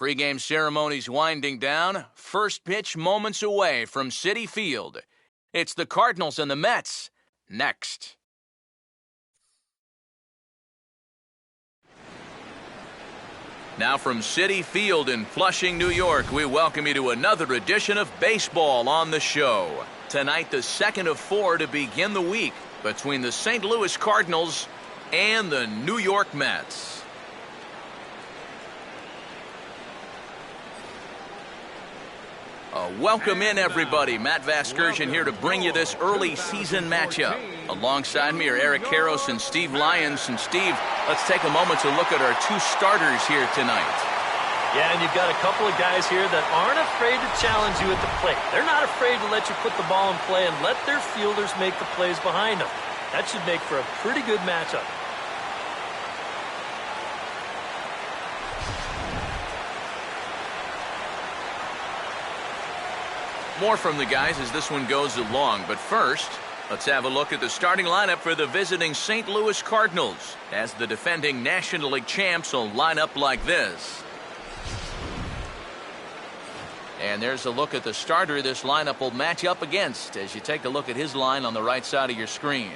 Pre-game ceremonies winding down. First pitch moments away from Citi Field. It's the Cardinals and the Mets next. Now from Citi Field in Flushing, New York, we welcome you to another edition of Baseball on the Show. Tonight, the second of 4 to begin the week between the St. Louis Cardinals and the New York Mets. Welcome in, everybody. Matt Vasgersian here to bring you this early season matchup. Alongside me are Eric Karros and Steve Lyons. And Steve, let's take a moment to look at our two starters here tonight. Yeah, and you've got a couple of guys here that aren't afraid to challenge you at the plate. They're not afraid to let you put the ball in play and let their fielders make the plays behind them. That should make for a pretty good matchup. More from the guys as this one goes along, but first, let's have a look at the starting lineup for the visiting St. Louis Cardinals, as the defending National League champs will line up like this. And there's a look at the starter this lineup will match up against as you take a look at his line on the right side of your screen.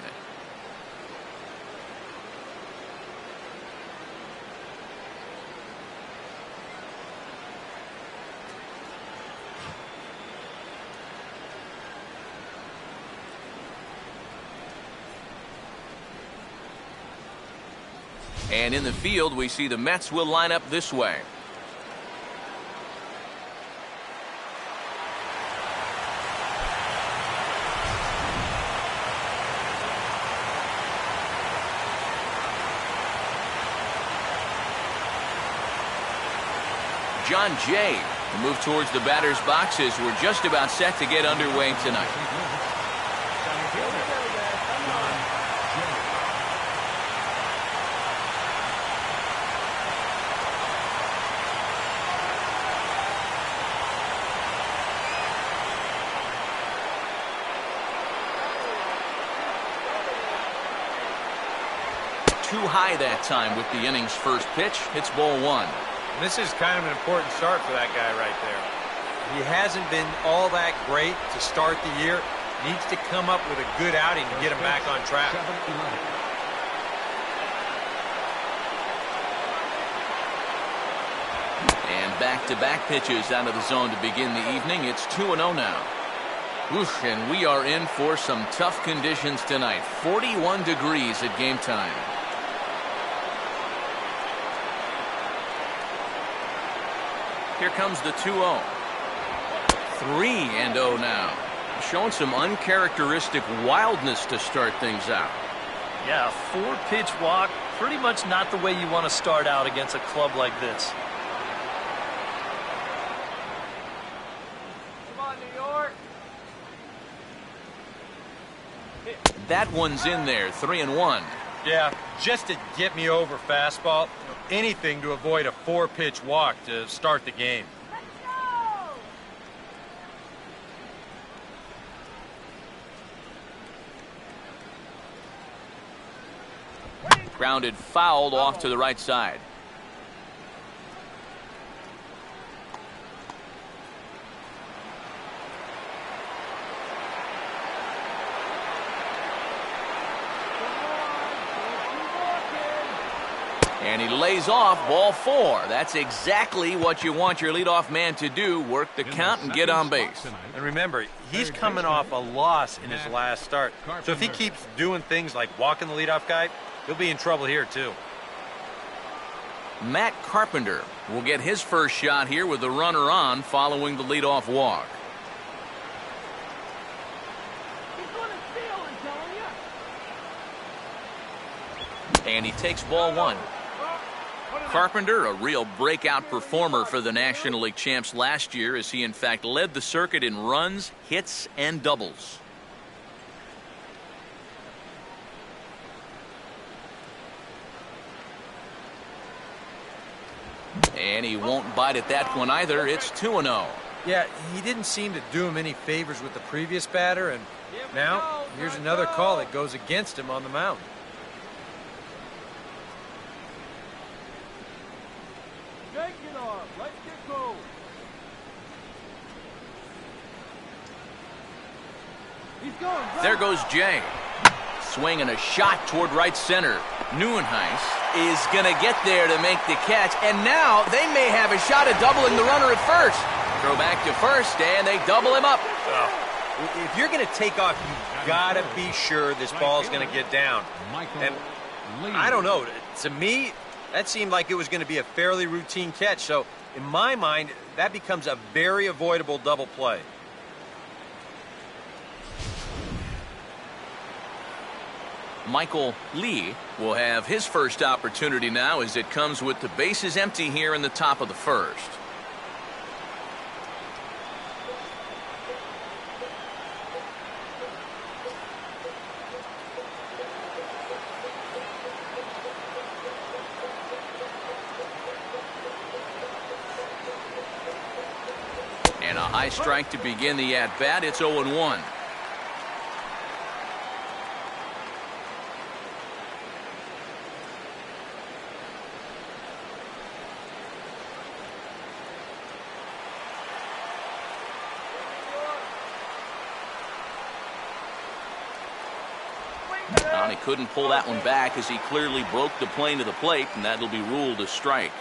And in the field, we see the Mets will line up this way. John Jay will move towards the batter's boxes. We're just about set to get underway tonight. Too high that time with the inning's first pitch. It's ball one. This is kind of an important start for that guy right there. He hasn't been all that great to start the year. Needs to come up with a good outing to get him back on track. And back-to-back pitches out of the zone to begin the evening. It's 2-0 now. Oof, and we are in for some tough conditions tonight. 41 degrees at game time. Here comes the 2-0. 3-0 now. Showing some uncharacteristic wildness to start things out. Yeah, a 4-pitch walk. Pretty much not the way you want to start out against a club like this. Come on, New York. That one's in there. 3-1. Yeah, just to get me over fastball. Anything to avoid a 4-pitch walk to start the game. Grounded fouled off to the right side. And he lays off ball 4. That's exactly what you want your leadoff man to do. Work the count and get on base. And remember, he's coming off a loss in his last start. So if he keeps doing things like walking the leadoff guy, he'll be in trouble here too. Matt Carpenter will get his first shot here with the runner on following the leadoff walk. And he takes ball 1. Carpenter, a real breakout performer for the National League champs last year, as he in fact led the circuit in runs, hits, and doubles. And he won't bite at that one either. It's 2-0. Yeah, he didn't seem to do him any favors with the previous batter, and now here's another call that goes against him on the mound. Shake it off. Let's get There goes Jay. Swinging a shot toward right center. Nieuwenhuis is going to get there to make the catch, and now they may have a shot at doubling the runner at first. Throw back to first, and they double him up. If you're going to take off, you've got to be sure this ball is going to get down. And I don't know. To me, that seemed like it was going to be a fairly routine catch. So, in my mind, that becomes a very avoidable double play. Michael Lee will have his first opportunity now as it comes with the bases empty here in the top of the first. And a high strike to begin the at-bat. It's 0-1. He couldn't pull that one back as he clearly broke the plane to the plate, and that'll be ruled a strike.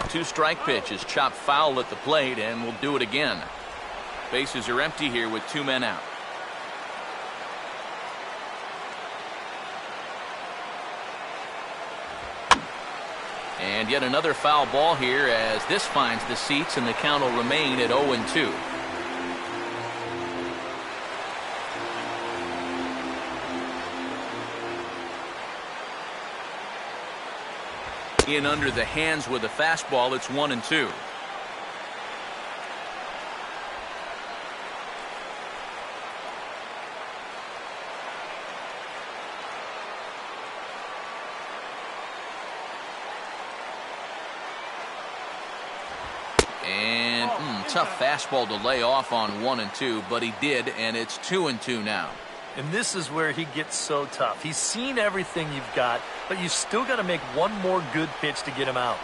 Two-strike pitch is chopped foul at the plate, and we'll do it again. Bases are empty here with 2 men out. And yet another foul ball here as this finds the seats, and the count will remain at 0-2. In under the hands with a fastball, it's 1-2. And tough fastball to lay off on 1-2, but he did, and it's 2-2 now. And this is where he gets so tough. He's seen everything you've got, but you've still got to make one more good pitch to get him out.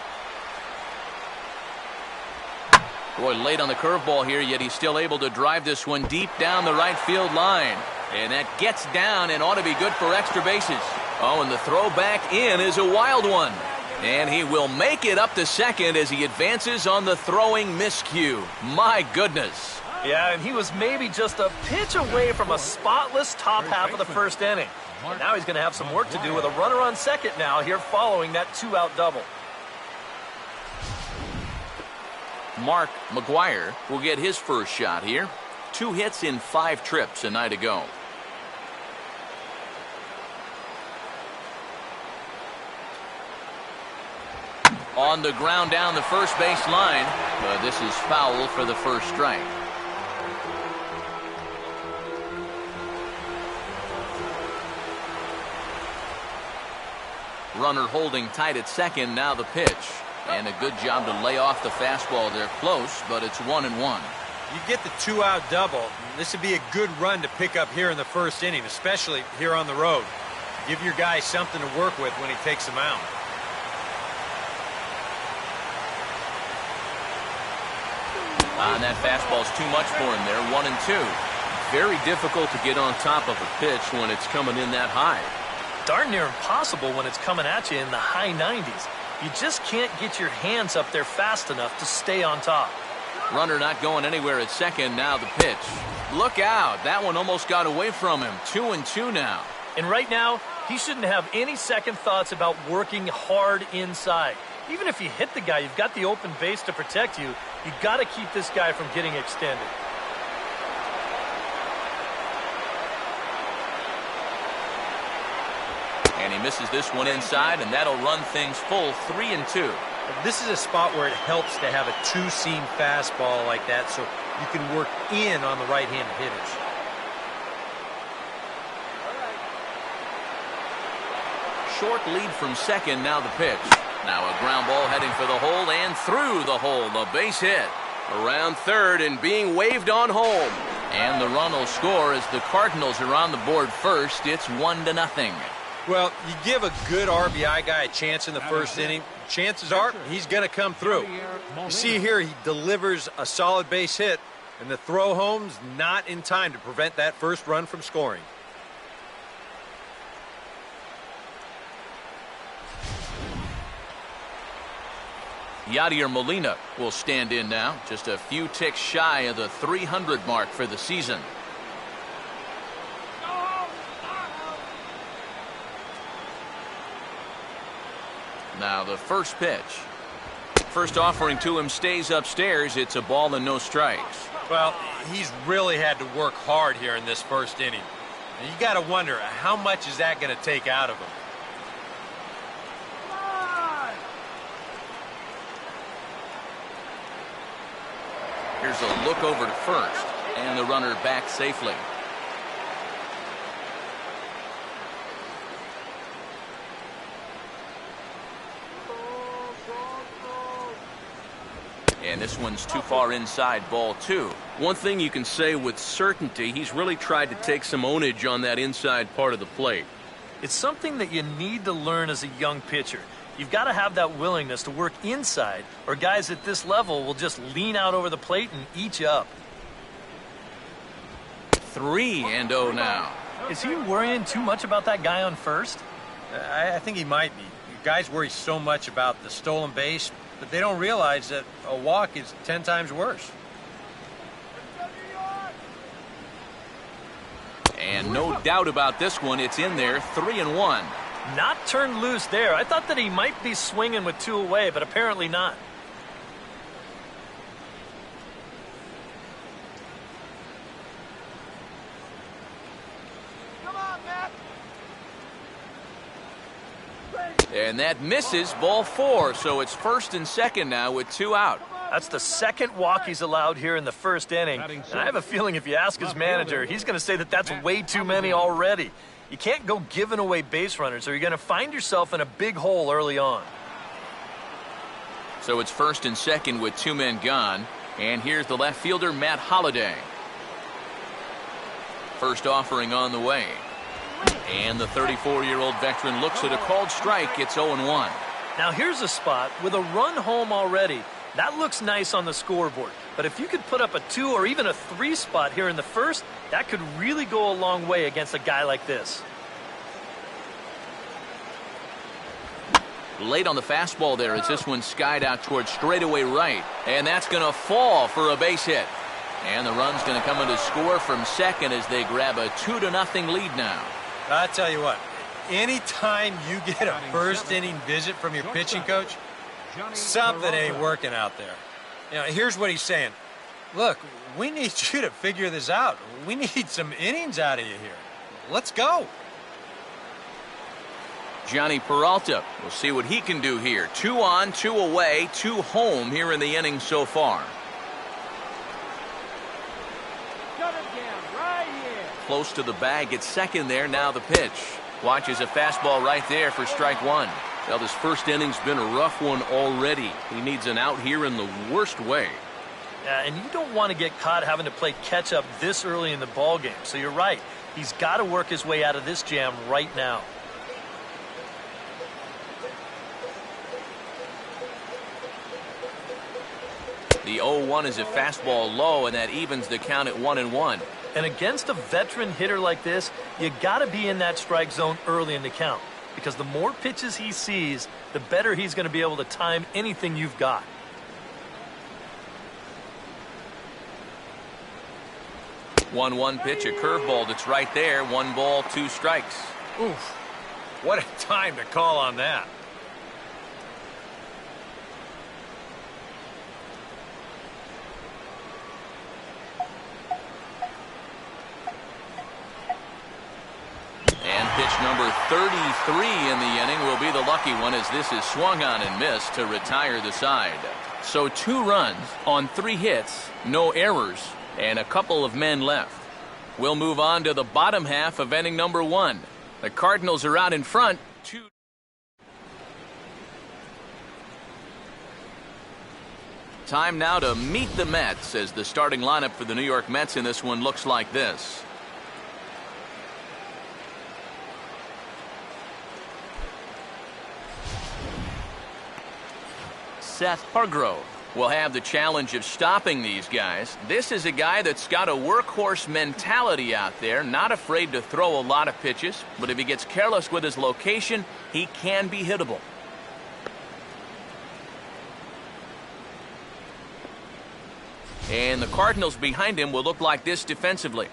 Boy, late on the curveball here, yet he's still able to drive this one deep down the right field line. And that gets down and ought to be good for extra bases. Oh, and the throw back in is a wild one. And he will make it up to second as he advances on the throwing miscue. My goodness. Yeah, and he was maybe just a pitch away from a spotless top half of the first inning. And now he's going to have some work to do with a runner on second now here following that 2-out double. Mark McGuire will get his first shot here. 2 hits in 5 trips a night ago. On the ground down the first base line, but this is foul for the first strike. Runner holding tight at second, now the pitch. And a good job to lay off the fastball. They're close, but it's 1-1. You get the 2-out double. This would be a good run to pick up here in the first inning, especially here on the road. Give your guy something to work with when he takes him out. And that fastball's too much for him there. 1-2. Very difficult to get on top of a pitch when it's coming in that high. Darn near impossible when it's coming at you in the high 90s. You just can't get your hands up there fast enough to stay on top. Runner not going anywhere at second. Now the pitch. Look out. That one almost got away from him. 2-2 now. And right now, he shouldn't have any second thoughts about working hard inside. Even if you hit the guy, you've got the open base to protect you. You've got to keep this guy from getting extended. And he misses this one inside, and that'll run things full. 3-2. This is a spot where it helps to have a two-seam fastball like that so you can work in on the right-handed hitters. Short lead from second, now the pitch. Now a ground ball heading for the hole and through the hole. The base hit. Around third and being waved on home. And the run will score as the Cardinals are on the board first. It's 1-0. Well, you give a good RBI guy a chance in the first inning, chances are he's going to come through. You see here, he delivers a solid base hit, and the throw home's not in time to prevent that first run from scoring. Yadier Molina will stand in now, just a few ticks shy of the 300 mark for the season. Now the first pitch. First offering to him stays upstairs. It's a ball and no strikes. Well, he's really had to work hard here in this first inning. And you got to wonder, how much is that going to take out of him? Here's a look over to first, and the runner back safely. And this one's too far inside, ball 2. One thing you can say with certainty, he's really tried to take some ownage on that inside part of the plate. It's something that you need to learn as a young pitcher. You've got to have that willingness to work inside, or guys at this level will just lean out over the plate and eat you up. 3-0 now. Is he worrying too much about that guy on first? I think he might be. Guys worry so much about the stolen base, but they don't realize that a walk is 10 times worse. And no doubt about this one, it's in there, 3-1. Not turned loose there. I thought that he might be swinging with 2 away, but apparently not. Come on, Matt. And that misses, ball 4, so it's first and second now with 2 out. That's the second walk he's allowed here in the first inning. And I have a feeling if you ask his manager, he's going to say that that's way too many already. You can't go giving away base runners, or you're going to find yourself in a big hole early on. So it's first and second with 2 men gone. And here's the left fielder, Matt Holliday. First offering on the way. And the 34-year-old veteran looks at a called strike. It's 0-1. Now here's a spot with a run home already. That looks nice on the scoreboard. But if you could put up a 2 or even a 3 spot here in the first, that could really go a long way against a guy like this. Late on the fastball there as this one skied out towards straightaway right. And that's going to fall for a base hit. And the run's going to come in to score from second as they grab a 2-0 lead now. I tell you what, anytime you get a first inning visit from your pitching coach, something ain't working out there. You know, here's what he's saying. Look, we need you to figure this out. We need some innings out of you here. Let's go. Johnny Peralta, we'll see what he can do here. 2 on, 2 away, 2 home here in the inning so far. Shut it down right here. Close to the bag at second there, now the pitch. Watches a fastball right there for strike 1. Well, this first inning's been a rough one already. He needs an out here in the worst way. Yeah, and you don't want to get caught having to play catch-up this early in the ballgame. So you're right. He's got to work his way out of this jam right now. The 0-1 is a fastball low, and that evens the count at 1-1. And against a veteran hitter like this, you got to be in that strike zone early in the count. Because the more pitches he sees, the better he's going to be able to time anything you've got. One pitch, a curveball that's right there. 1 ball, 2 strikes. Oof. What a time to call on that. And pitch number 33 in the inning will be the lucky one as this is swung on and missed to retire the side. So 2 runs on 3 hits, no errors, and a couple of men left. We'll move on to the bottom half of inning number 1. The Cardinals are out in front. 2. Time now to meet the Mets, as the starting lineup for the New York Mets in this one looks like this. Seth Hargrove will have the challenge of stopping these guys. This is a guy that's got a workhorse mentality out there, not afraid to throw a lot of pitches, but if he gets careless with his location, he can be hittable. And the Cardinals behind him will look like this defensively.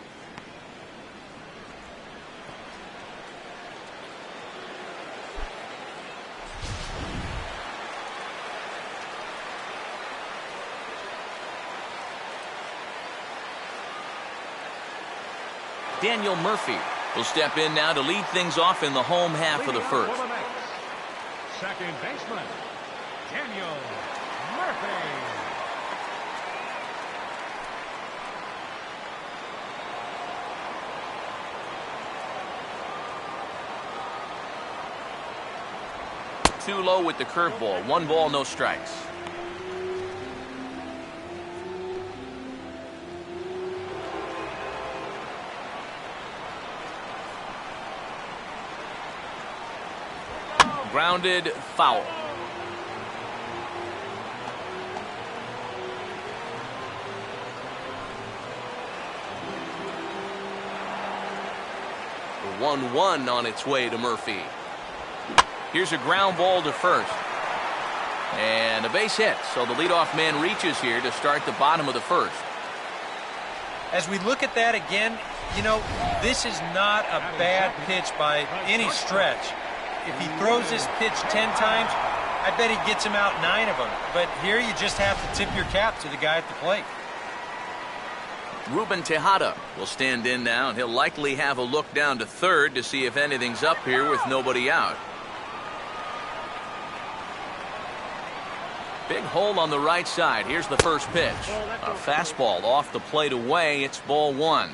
Daniel Murphy will step in now to lead things off in the home half of the first. Second baseman, Daniel Murphy. Too low with the curveball. 1 ball, no strikes. Grounded, foul. The 1-1 on its way to Murphy. Here's a ground ball to first. And a base hit, so the leadoff man reaches here to start the bottom of the first. As we look at that again, you know, this is not a bad pitch by any stretch. If he throws this pitch 10 times, I bet he gets him out 9 of them. But here you just have to tip your cap to the guy at the plate. Ruben Tejada will stand in now, and he'll likely have a look down to third to see if anything's up here with nobody out. Big hole on the right side. Here's the first pitch. A fastball off the plate away. It's ball 1.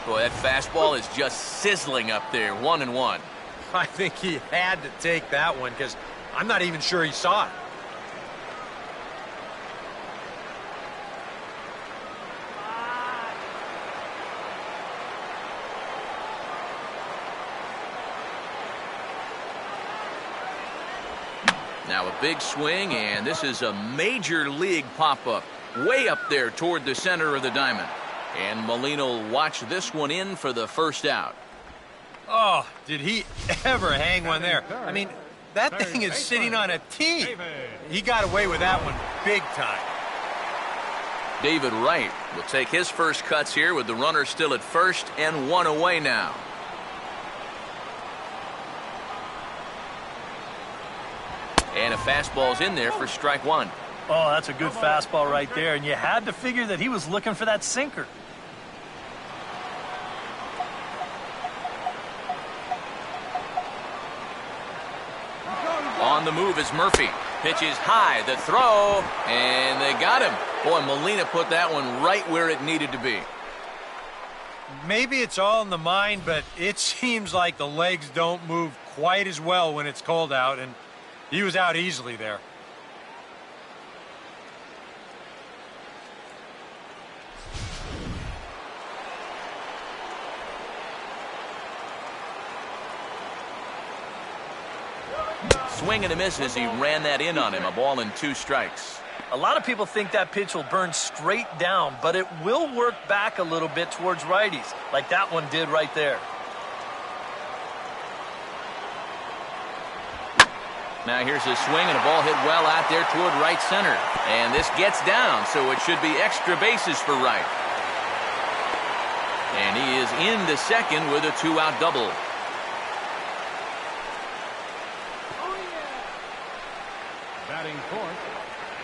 Boy, that fastball is just sizzling up there. 1-1. I think he had to take that one because I'm not even sure he saw it. Now a big swing, and this is a major league pop-up. Way up there toward the center of the diamond. And Molina will watch this one in for the first out. Oh, did he ever hang one there? I mean, that thing is sitting on a tee. He got away with that one big time. David Wright will take his first cuts here with the runner still at first and 1 away now. And a fastball's in there for strike 1. Oh, that's a good fastball right there, and you had to figure that he was looking for that sinker. On the move is Murphy. Pitches high, the throw, and they got him. Boy, Molina put that one right where it needed to be. Maybe it's all in the mind, but it seems like the legs don't move quite as well when it's cold out, and he was out easily there. Swing and a miss as he ran that in on him. A ball and 2 strikes. A lot of people think that pitch will burn straight down, but it will work back a little bit towards righties, like that one did right there. Now here's a swing and a ball hit well out there toward right center. And this gets down, so it should be extra bases for Wright. And he is in the second with a 2-out double. Batting fourth,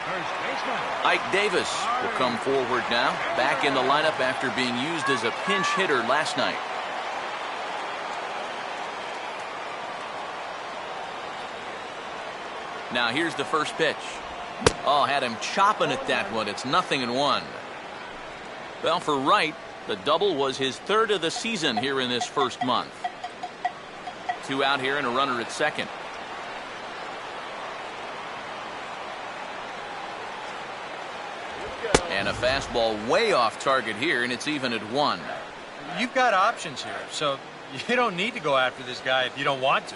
first baseman. Ike Davis will come forward now, back in the lineup after being used as a pinch hitter last night. Now here's the first pitch. Oh, had him chopping at that one. It's 0-1. Well, for Wright, the double was his third of the season here in this first month. 2 out here and a runner at second. And a fastball way off target here, and it's even at 1. You've got options here, so you don't need to go after this guy if you don't want to.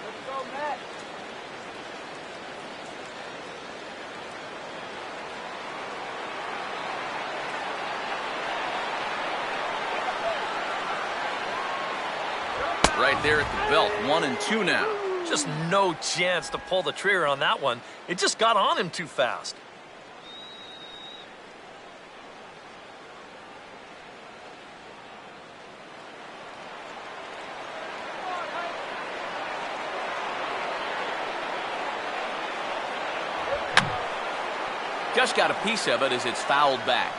Let's go, Matt. Right there at the belt, 1-2 now. Just no chance to pull the trigger on that one. It just got on him too fast. Just got a piece of it as it's fouled back.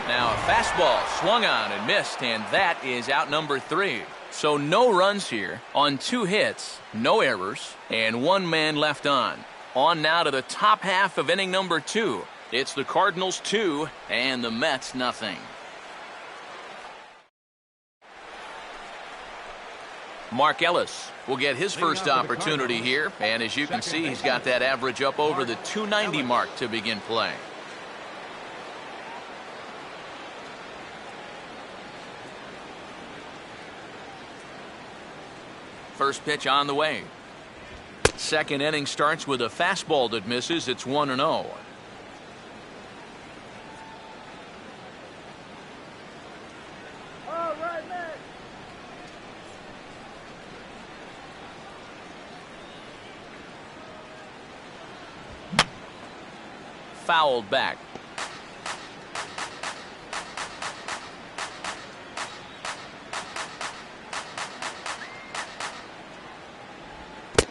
Now a fastball swung on and missed, and that is out number 3. So no runs here on 2 hits, no errors, and 1 man left on. On now to the top half of inning number 2. It's the Cardinals 2 and the Mets nothing. Mark Ellis will get his first opportunity here, and as you can see, he's got that average up over the 290 mark to begin play. First pitch on the way. Second inning starts with a fastball that misses. It's 1-0. All right, man. Fouled back.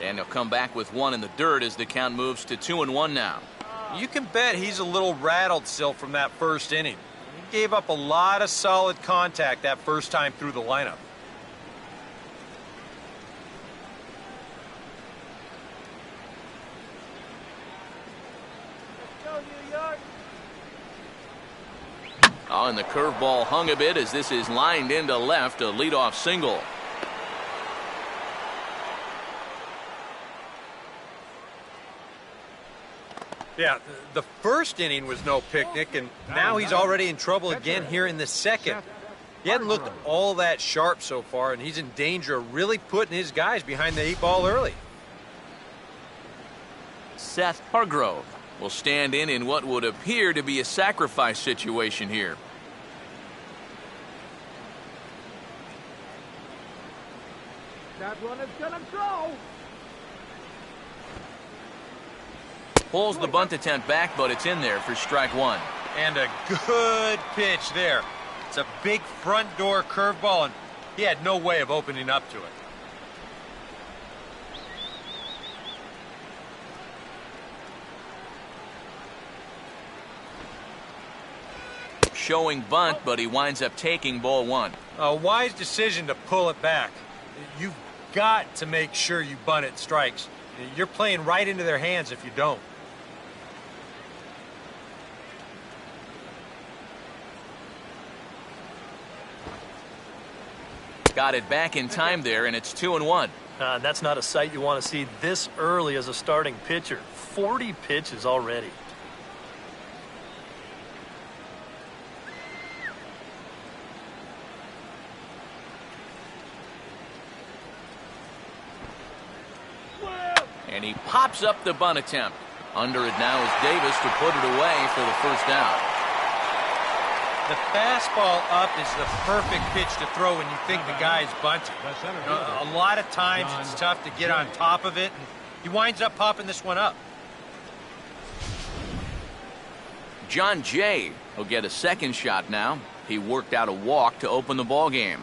And he'll come back with 1 in the dirt as the count moves to 2-1 now. You can bet he's a little rattled still from that first inning. He gave up a lot of solid contact that first time through the lineup. Let's go, New York. Oh, and the curveball hung a bit as this is lined into left, a leadoff single. Yeah, the first inning was no picnic, and now he's already in trouble again here in the second. He hadn't looked all that sharp so far, and he's in danger of really putting his guys behind the 8 ball early. Seth Hargrove will stand in what would appear to be a sacrifice situation here. That one is gonna go. Pulls the bunt attempt back, but it's in there for strike 1. And a good pitch there. It's a big front door curveball, and he had no way of opening up to it. Showing bunt, but he winds up taking ball 1. A wise decision to pull it back. You've got to make sure you bunt it strikes. You're playing right into their hands if you don't. Got it back in time there, and it's 2-1. That's not a sight you want to see this early as a starting pitcher. 40 pitches already. And he pops up the bunt attempt. Under it now is Davis to put it away for the first out. The fastball up is the perfect pitch to throw when you think the guy is bunting. A lot of times it's tough to get on top of it, and he winds up popping this one up. John Jay will get a second shot now. He worked out a walk to open the ball game.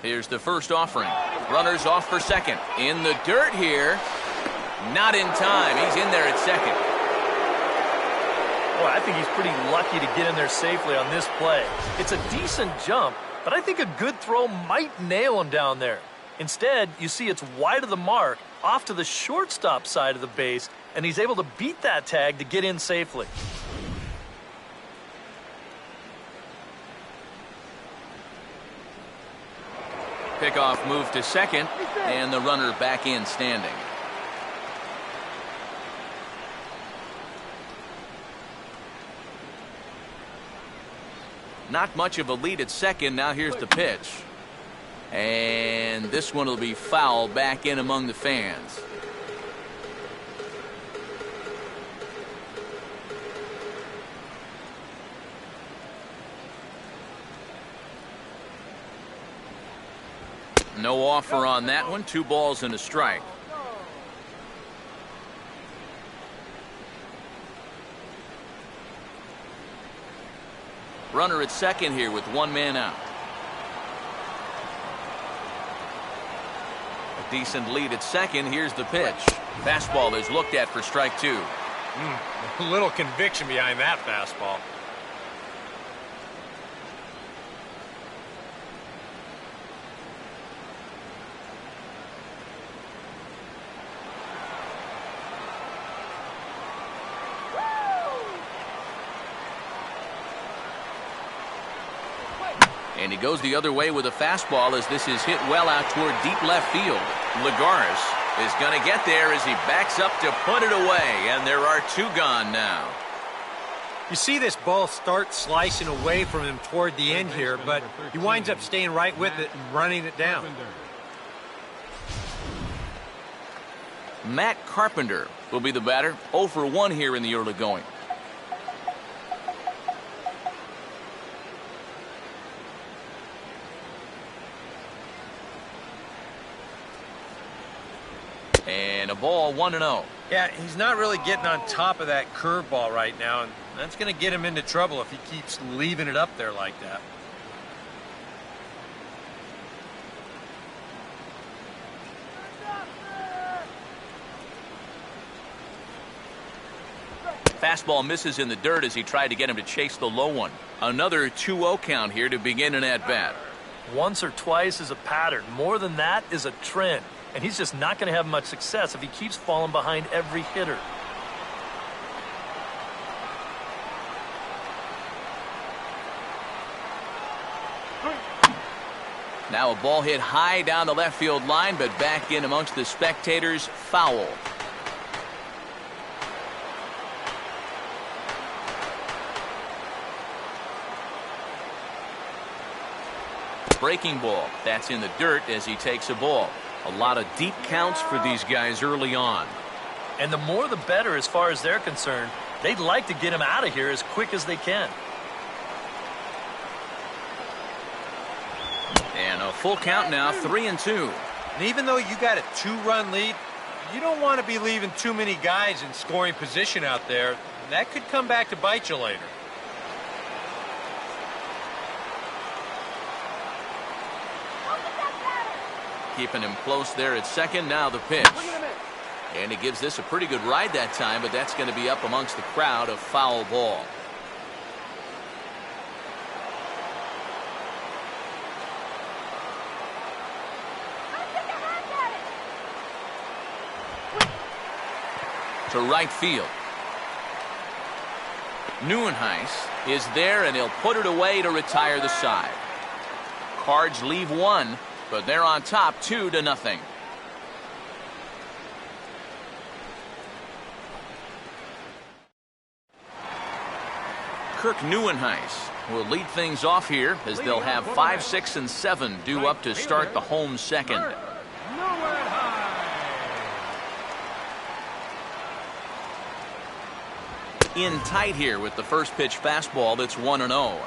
Here's the first offering. Runners off for second. In the dirt here. Not in time. He's in there at second. Boy, I think he's pretty lucky to get in there safely on this play. It's a decent jump, but I think a good throw might nail him down there. Instead, you see it's wide of the mark, off to the shortstop side of the base, and he's able to beat that tag to get in safely. Pickoff move to second, and the runner back in standing. Not much of a lead at second. Now here's the pitch. And this one will be foul back in among the fans. No offer on that one. 2 balls and a strike. Runner at second here with 1 man out. A decent lead at second. Here's the pitch. Fastball is looked at for strike 2. A little conviction behind that fastball. And he goes the other way with a fastball as this is hit well out toward deep left field. Lagares is going to get there as he backs up to put it away, and there are 2 gone now. You see this ball start slicing away from him toward the end here, but he winds up staying right with it and running it down. Matt Carpenter will be the batter. 0 for 1 here in the early going. And a ball, 1-0. Yeah, he's not really getting on top of that curveball right now, and that's going to get him into trouble if he keeps leaving it up there like that. Fastball misses in the dirt as he tried to get him to chase the low one. Another 2-0 count here to begin an at-bat. Once or twice is a pattern. More than that is a trend. And he's just not going to have much success if he keeps falling behind every hitter. Now a ball hit high down the left field line, but back in amongst the spectators. Foul. Breaking ball. That's in the dirt as he takes a ball. A lot of deep counts for these guys early on. And the more the better as far as they're concerned. They'd like to get him out of here as quick as they can. And a full count now, 3-2. And even though you got a 2-run lead, you don't want to be leaving too many guys in scoring position out there. That could come back to bite you later. Keeping him close there at second. Now the pitch. And he gives this a pretty good ride that time, but that's going to be up amongst the crowd. A foul ball. To right field. Neuenhuis is there, and he'll put it away to retire the side. Cards leave 1. But they're on top 2-0. Kirk Neuenhuis will lead things off here as they'll have 5, 6, and 7 due up to start the home second. In tight here with the first pitch fastball that's 1-0.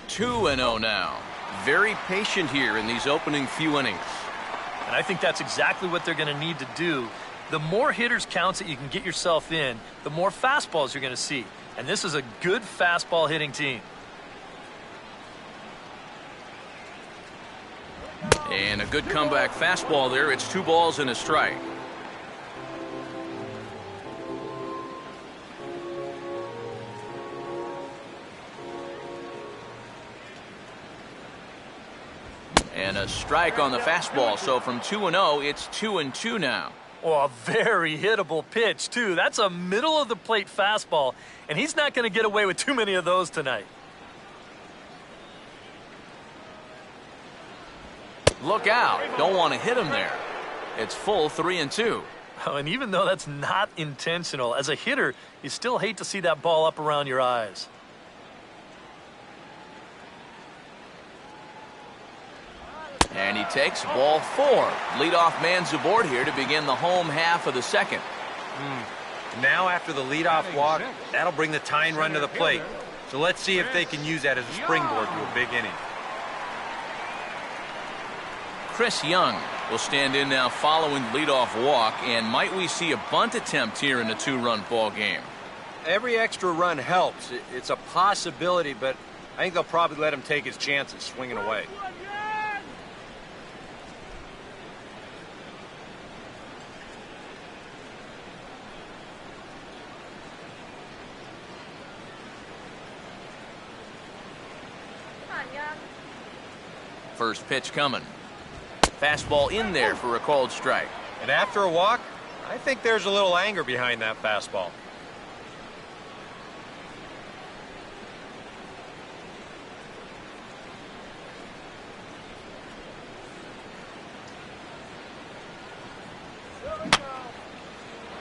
Two and 0 now. Very patient here in these opening few innings. And I think that's exactly what they're going to need to do. The more hitters counts that you can get yourself in, the more fastballs you're going to see. And this is a good fastball hitting team. And a good comeback fastball there. It's 2 balls and a strike. And a strike on the fastball. So from 2-0, it's 2-2 now. Oh, a very hittable pitch, too. That's a middle-of-the-plate fastball, and he's not going to get away with too many of those tonight. Look out. Don't want to hit him there. It's full 3-2. Oh, and even though that's not intentional, as a hitter, you still hate to see that ball up around your eyes. And he takes ball 4. Leadoff man's aboard here to begin the home half of the second. Now after the leadoff walk, that'll bring the tying run to the plate. So let's see if they can use that as a springboard to a big inning. Chris Young will stand in now following the leadoff walk. And might we see a bunt attempt here in a 2-run ball game? Every extra run helps. It's a possibility, but I think they'll probably let him take his chances swinging away. First pitch coming. Fastball in there for a called strike. And after a walk, I think there's a little anger behind that fastball.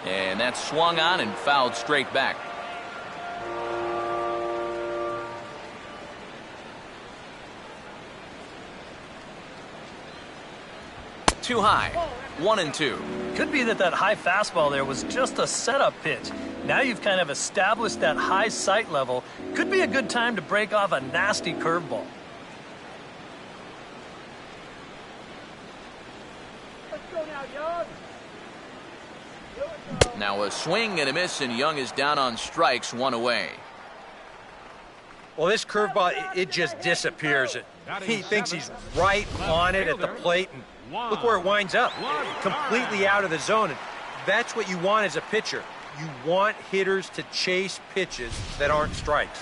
And that's swung on and fouled straight back. Too high. 1-2. Could be that high fastball there was just a setup pitch. Now you've kind of established that high sight level. Could be a good time to break off a nasty curveball. Let's go now, Young. Now a swing and a miss, and Young is down on strikes, 1 away. Well, this curveball, it just disappears. He thinks he's right on it at the plate, and look where it winds up. Completely out of the zone. And that's what you want as a pitcher. You want hitters to chase pitches that aren't strikes.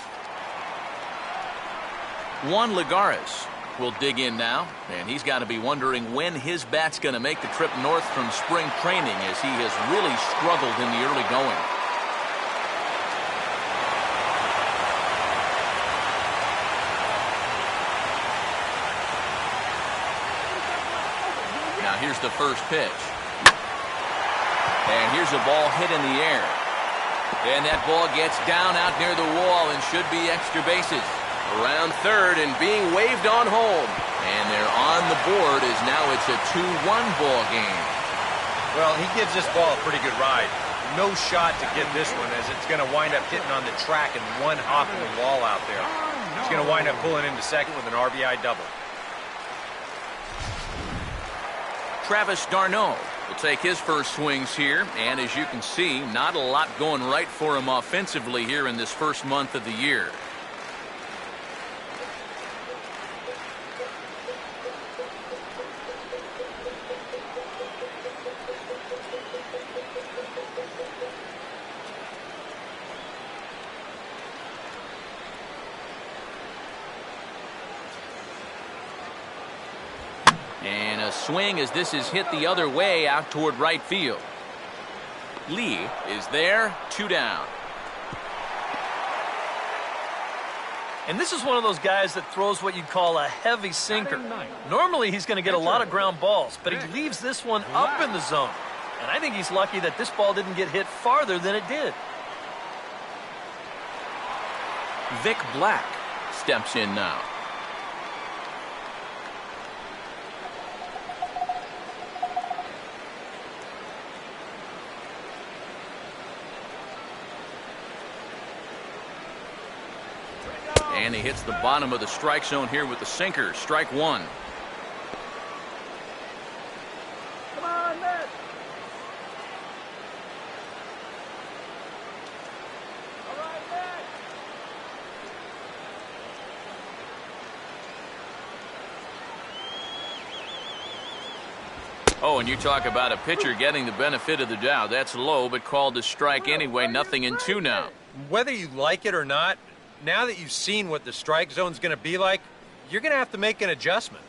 Juan Lagares will dig in now, and he's got to be wondering when his bat's going to make the trip north from spring training, as he has really struggled in the early going. Now here's the first pitch. And here's a ball hit in the air. And that ball gets down out near the wall and should be extra bases. Around third and being waved on home. And they're on the board as now it's a 2-1 ball game. Well, he gives this ball a pretty good ride. No shot to get this one, as it's going to wind up hitting on the track and one hop in the wall out there. He's going to wind up pulling into second with an RBI double. Travis d'Arnaud will take his first swings here, and as you can see, not a lot going right for him offensively here in this first month of the year. And a swing as this is hit the other way out toward right field. Lee is there, 2 down. And this is one of those guys that throws what you'd call a heavy sinker. Normally he's going to get a lot of ground balls, but he leaves this one up in the zone. And I think he's lucky that this ball didn't get hit farther than it did. Vic Black steps in now. And he hits the bottom of the strike zone here with the sinker. Strike 1. Come on, Matt. All right, Matt. Oh, and you talk about a pitcher getting the benefit of the doubt. That's low, but called a strike anyway. 0-2 now. Whether you like it or not, now that you've seen what the strike zone's going to be like, you're going to have to make an adjustment.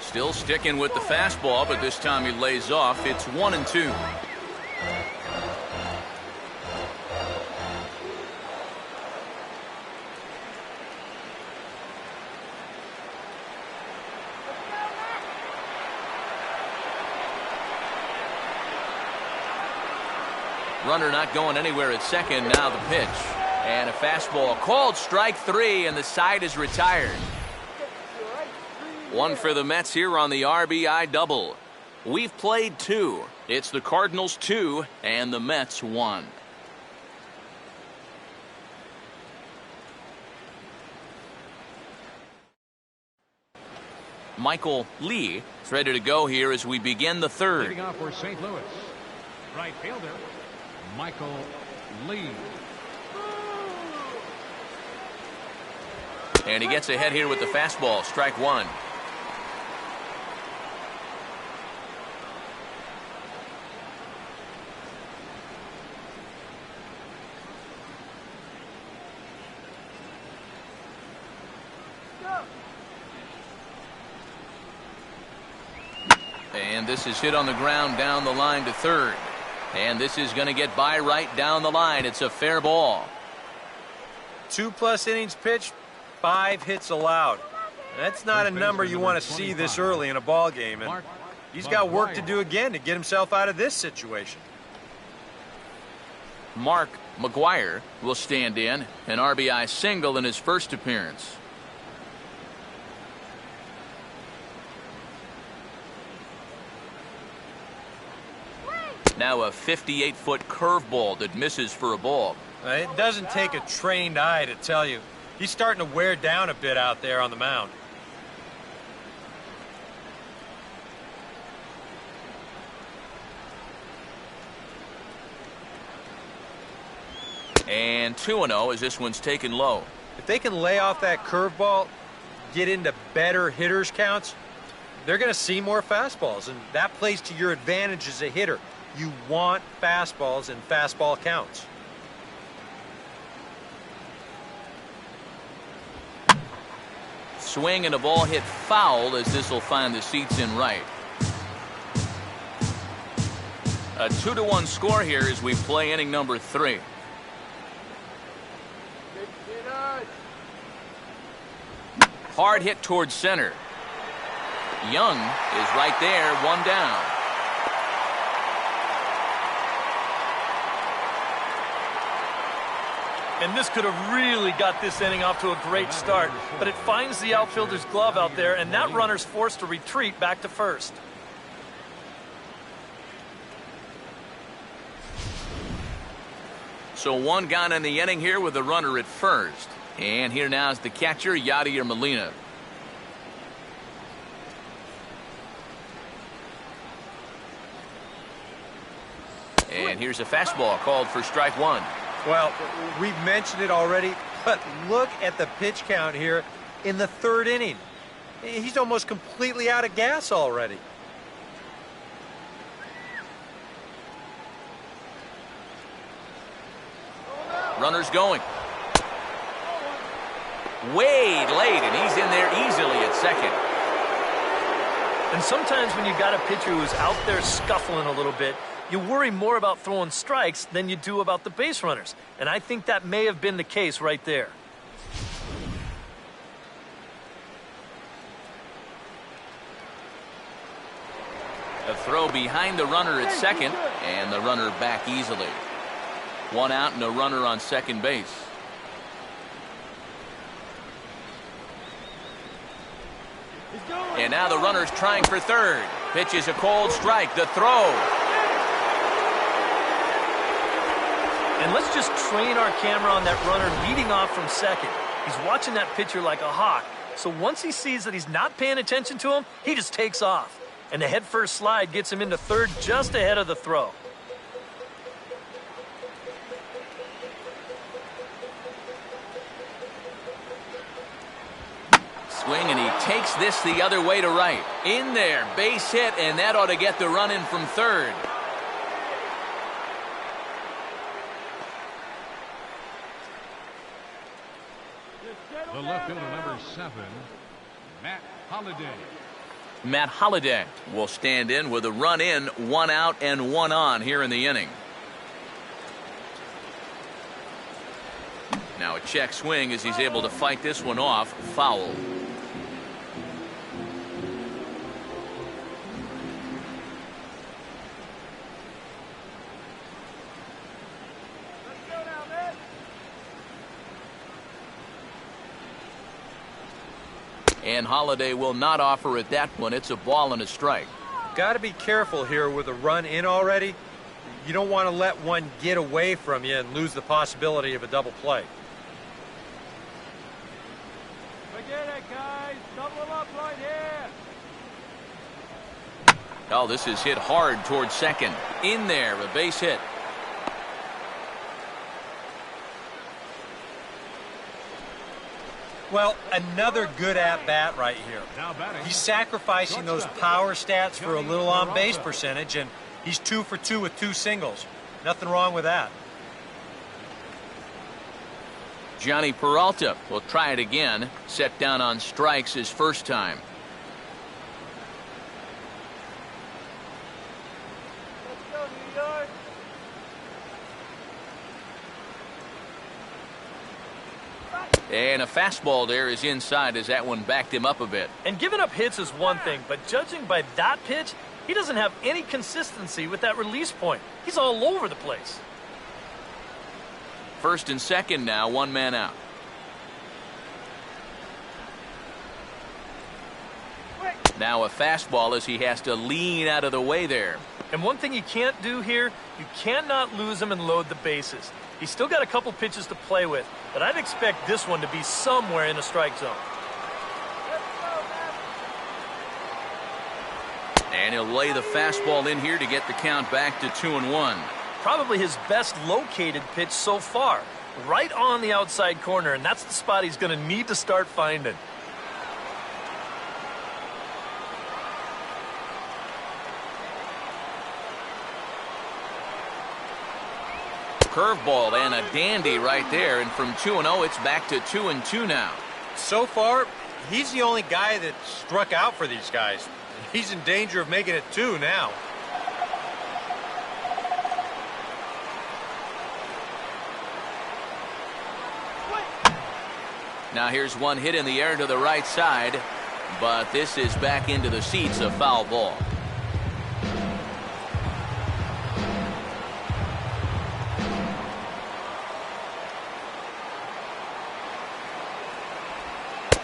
Still sticking with the fastball, but this time he lays off. It's 1-2. Runner not going anywhere at second. Now the pitch. And a fastball called strike 3, and the side is retired. One for the Mets here on the RBI double. We've played 2. It's the Cardinals 2 and the Mets 1. Michael Lee is ready to go here as we begin the third. Leading off for St. Louis, right fielder, Michael Lee. And he gets ahead here with the fastball. Strike 1. And this is hit on the ground down the line to third. And this is going to get by right down the line. It's a fair ball. 2+ innings pitched, 5 hits allowed. That's not a number you want to see this early in a ball game, and he's got work to do again to get himself out of this situation. Mark McGuire will stand in, an RBI single in his first appearance. Now a 58-foot curveball that misses for a ball. It doesn't take a trained eye to tell you. He's starting to wear down a bit out there on the mound. And 2-0 as this one's taken low. If they can lay off that curveball, get into better hitters counts, they're going to see more fastballs, and that plays to your advantage as a hitter. You want fastballs and fastball counts. Swing and a ball hit foul as this will find the seats in right. A 2-1 score here as we play inning number 3. Hard hit towards center. Young is right there, 1 down. And this could have really got this inning off to a great start, but it finds the outfielder's glove out there, and that runner's forced to retreat back to first. So 1 gone in the inning here with the runner at first. And here now is the catcher, Yadier Molina. And here's a fastball called for strike 1. Well, we've mentioned it already, but look at the pitch count here in the 3rd inning. He's almost completely out of gas already. Runner's going. Way late, and he's in there easily at second. And sometimes when you've got a pitcher who's out there scuffling a little bit, you worry more about throwing strikes than you do about the base runners. And I think that may have been the case right there. A throw behind the runner at second, and the runner back easily. 1 out and a runner on second base. And now the runner's trying for third. Pitch is a cold strike. The throw. And let's just train our camera on that runner leading off from second. He's watching that pitcher like a hawk. So once he sees that he's not paying attention to him, he just takes off. And the head-first slide gets him into third just ahead of the throw. swing, and he takes this the other way to right. In there, base hit, and that ought to get the run in from third. The left fielder, number 7, Matt Holliday. Matt Holliday will stand in with a run in, 1 out and 1 on here in the inning. Now a check swing as he's able to fight this one off. Foul. And Holliday will not offer at that one. It's a ball and a strike. Got to be careful here with a run in already. You don't want to let one get away from you and lose the possibility of a double play. Forget it, guys. Double up right here. Oh, this is hit hard towards second. In there, a base hit. Well, another good at-bat right here. He's sacrificing those power stats for a little on-base percentage, and he's 2 for 2 with 2 singles. Nothing wrong with that. Johnny Peralta will try it again. Set down on strikes his first time. Let's go, New York. And a fastball there is inside as that one backed him up a bit. And giving up hits is one thing, but judging by that pitch, he doesn't have any consistency with that release point. He's all over the place. First and second now, 1 man out. Now a fastball as he has to lean out of the way there. And one thing you can't do here, you cannot lose him and load the bases. He's still got a couple pitches to play with, but I'd expect this one to be somewhere in the strike zone. And he'll lay the fastball in here to get the count back to 2-1. Probably his best located pitch so far. Right on the outside corner, and that's the spot he's going to need to start finding. Curveball and a dandy right there, and from 2-0 it's back to 2-2 now. So far, he's the only guy that struck out for these guys. He's in danger of making it 2 now. Now here's one hit in the air to the right side, but this is back into the seats, a foul ball.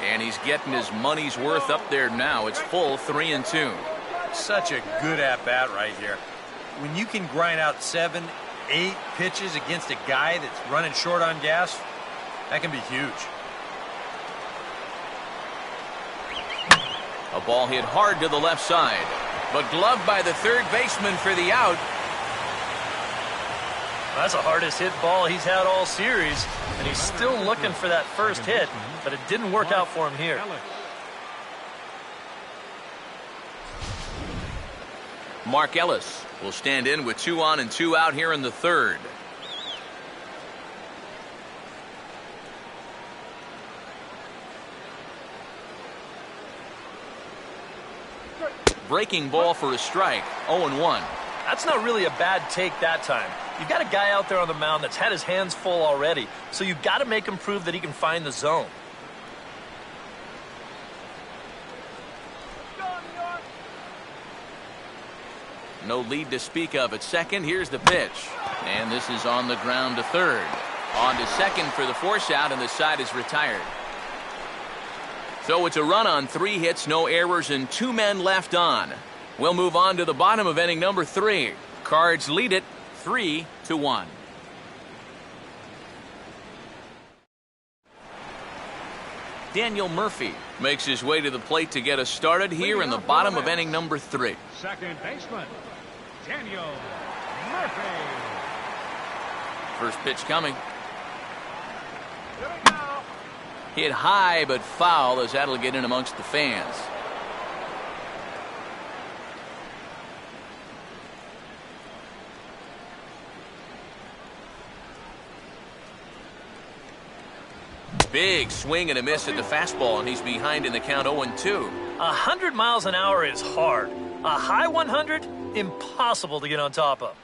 And he's getting his money's worth up there now. It's full 3-2. Such a good at-bat right here. When you can grind out 7, 8 pitches against a guy that's running short on gas, that can be huge. A ball hit hard to the left side, but gloved by the third baseman for the out. That's the hardest hit ball he's had all series, and he's still looking for that first hit, but it didn't work out for him here. Mark Ellis will stand in with 2 on and 2 out here in the third. Breaking ball for a strike, 0-1. That's not really a bad take that time. You've got a guy out there on the mound that's had his hands full already, so you've got to make him prove that he can find the zone. No lead to speak of at second. Here's the pitch. And this is on the ground to third. On to second for the force out, and the side is retired. So it's a run on 3 hits, no errors, and 2 men left on. We'll move on to the bottom of inning number 3. Cards lead it 3-1. Daniel Murphy makes his way to the plate to get us started here in the bottom of inning number 3. Second baseman, Daniel Murphy. First pitch coming. Here we go. Hit high but foul, as that'll get in amongst the fans. Big swing and a miss at the fastball, and he's behind in the count 0-2. 100 miles an hour is hard. A high 100, impossible to get on top of.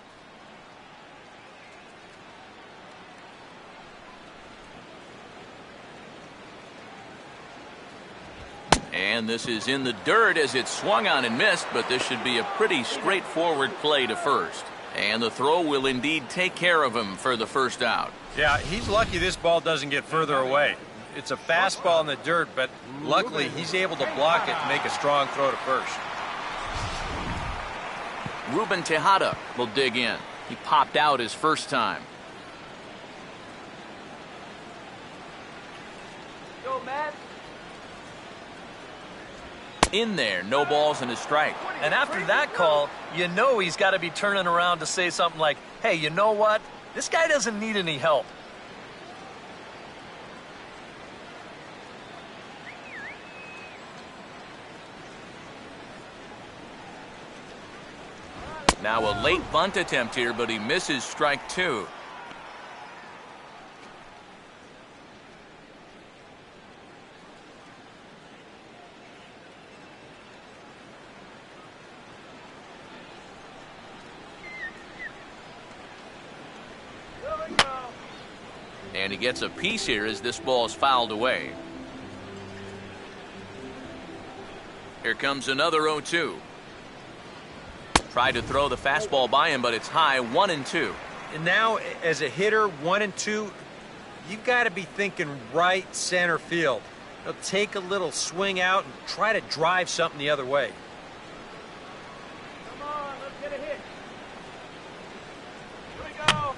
And this is in the dirt as it swung on and missed, but this should be a pretty straightforward play to first. And the throw will indeed take care of him for the first out. Yeah, he's lucky this ball doesn't get further away. It's a fastball in the dirt, but luckily he's able to block it and make a strong throw to first. Ruben Tejada will dig in. He popped out his first time. Go, Matt. In there, no balls and a strike. And after that call, you know he's got to be turning around to say something like, hey, you know what? This guy doesn't need any help. Now a late bunt attempt here, but he misses strike two. And he gets a piece here as this ball is fouled away. Here comes another 0-2. Tried to throw the fastball by him, but it's high, 1-2. And now, as a hitter, 1-2, you've got to be thinking right center field. He'll take a little swing out and try to drive something the other way. Come on, let's get a hit. Here we go.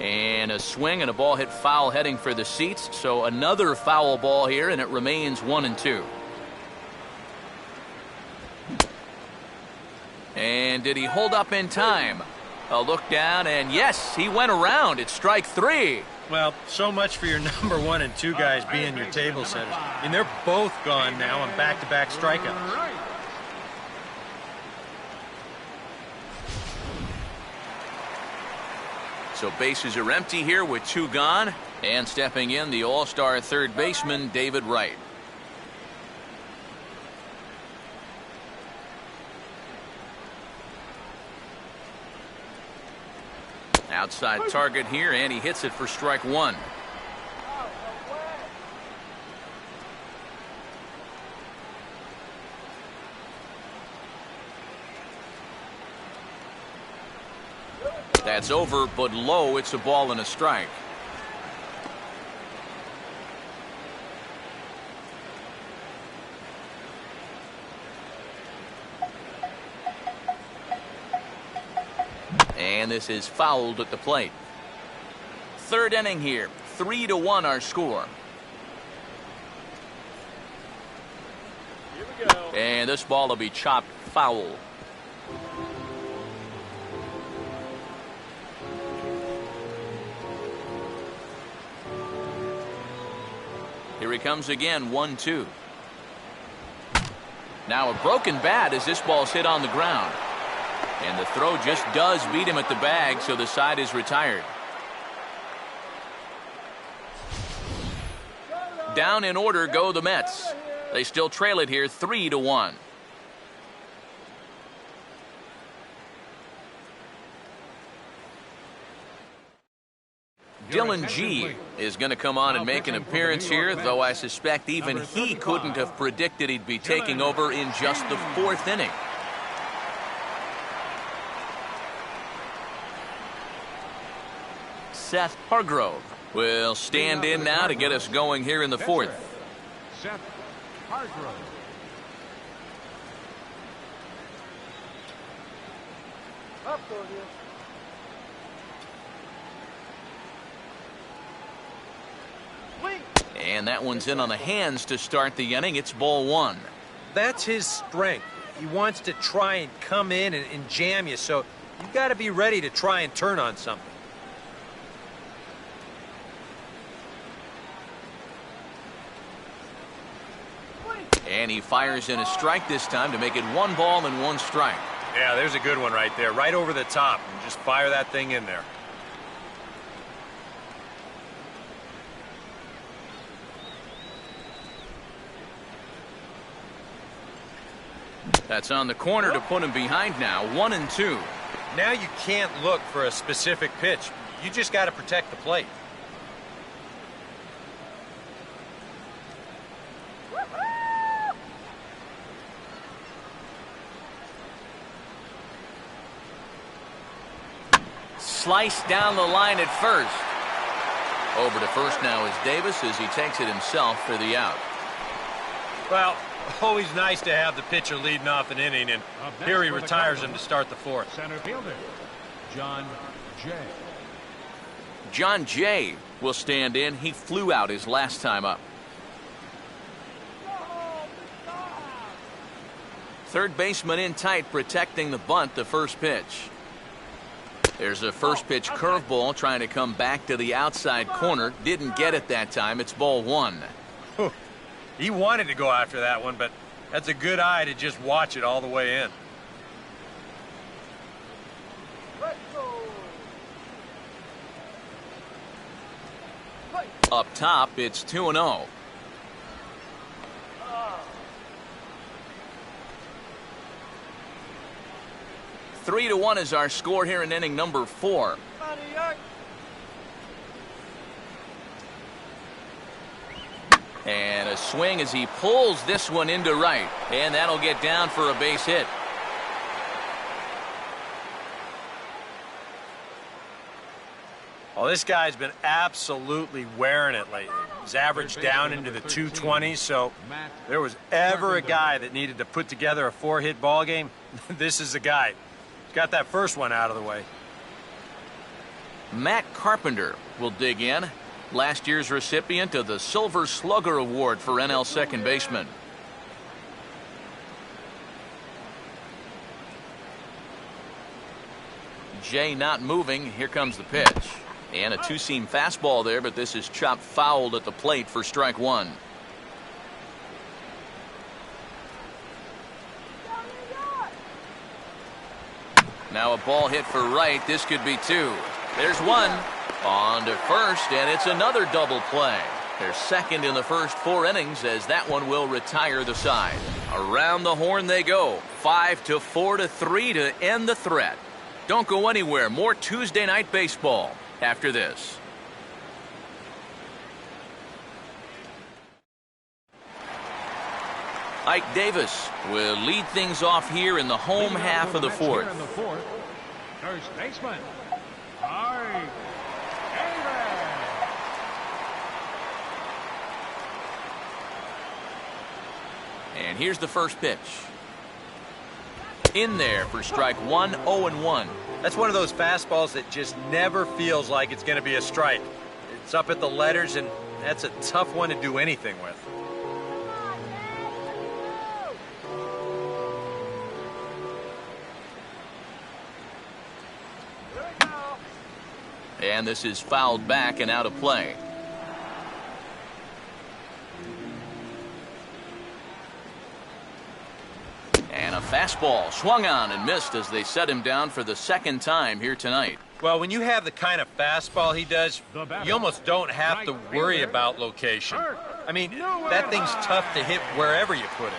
And a swing and a ball hit foul heading for the seats. So another foul ball here, and it remains 1-2. And did he hold up in time? A look down, and yes, he went around. It's strike three. Well, so much for your number 1 and 2 guys being your table setters. I mean, they're both gone now on back-to-back strikeouts. So bases are empty here with 2 gone. And stepping in, the all-star third baseman, David Wright. Outside target here, and he hits it for strike one. That's over, but low. It's a ball and a strike. And this is fouled at the plate. Third inning here. 3-1 our score. Here we go. And this ball will be chopped foul. Here he comes again, 1-2. Now a broken bat as this ball's hit on the ground. And the throw just does beat him at the bag, so the side is retired. Down in order go the Mets. They still trail it here 3-1. Dylan G is going to come on and make an appearance here, though I suspect even he couldn't have predicted he'd be taking over in just the 4th inning. Seth Hargrove will stand in now to get us going here in the 4th. Seth Hargrove. Up for you. Swing. And that one's in on the hands to start the inning. It's ball one. That's his strength. He wants to try and come in and jam you, so you've got to be ready to try and turn on something. And he fires in a strike this time to make it 1 ball and 1 strike. Yeah, there's a good one right there, right over the top. And just fire that thing in there. That's on the corner to put him behind now, 1-2. Now you can't look for a specific pitch. You just got to protect the plate. Sliced down the line at first. Over to first now is Davis as he takes it himself for the out. Well, always nice to have the pitcher leading off an inning, and here he retires him to start the 4th. Center fielder, John Jay. John Jay will stand in. He flew out his last time up. Third baseman in tight, protecting the bunt, the first pitch. There's a first pitch curveball trying to come back to the outside corner. Didn't get it that time. It's ball 1. He wanted to go after that one, but that's a good eye to just watch it all the way in. Up top, it's 2-0. Three to 1 is our score here in inning number 4. And a swing as he pulls this one into right. And that'll get down for a base hit. Well, this guy's been absolutely wearing it lately. He's averaged down into the 220s, so if there was ever a guy that needed to put together a 4-hit ball game, this is the guy. He's got that first one out of the way. Matt Carpenter will dig in. Last year's recipient of the Silver Slugger Award for NL second baseman. Jay not moving. Here comes the pitch. And a two-seam fastball there, but this is chopped fouled at the plate for strike 1. Now a ball hit for right. This could be 2. There's 1. On to first, and it's another double play. They're second in the first 4 innings as that one will retire the side. Around the horn they go. 5-4-3 to end the threat. Don't go anywhere. More Tuesday night baseball after this. Ike Davis will lead things off here in the home half of the 4th. First baseman, Ike Davis. And here's the first pitch. In there for strike 1, 0-1. That's one of those fastballs that just never feels like it's going to be a strike. It's up at the letters, and that's a tough one to do anything with. And this is fouled back and out of play. And a fastball swung on and missed as they set him down for the second time here tonight. Well, when you have the kind of fastball he does, you almost don't have to worry about location. I mean, that thing's tough to hit wherever you put it.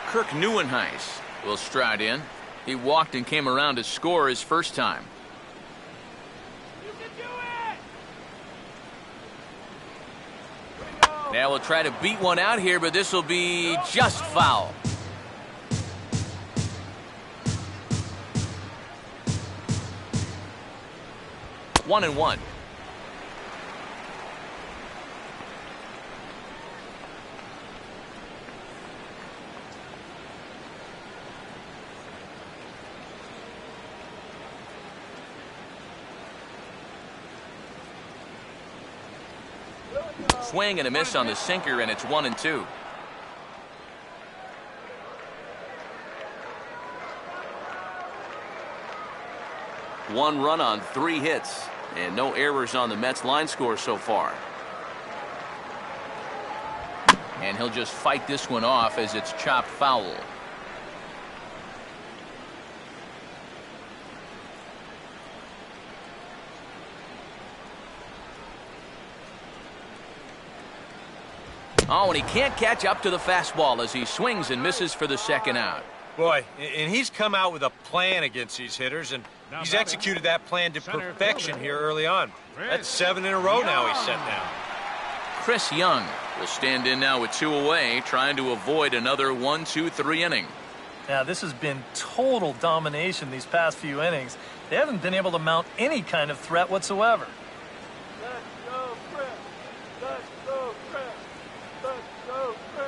Kirk Neuenhuis will stride in. He walked and came around to score his first time. Now we'll try to beat one out here, but this will be just foul. One and one. Swing and a miss on the sinker, and it's 1-2. One run on 3 hits, and no errors on the Mets line score so far. And he'll just fight this one off as it's chopped foul. Oh, and he can't catch up to the fastball as he swings and misses for the second out. Boy, and he's come out with a plan against these hitters, and he's executed that plan to perfection here early on. That's 7 in a row now he's set down. Chris Young will stand in now with 2 away, trying to avoid another 1-2-3 inning. Now, this has been total domination these past few innings. They haven't been able to mount any kind of threat whatsoever. Let's go, Chris. Let's go, Chris. Let's go, Chris.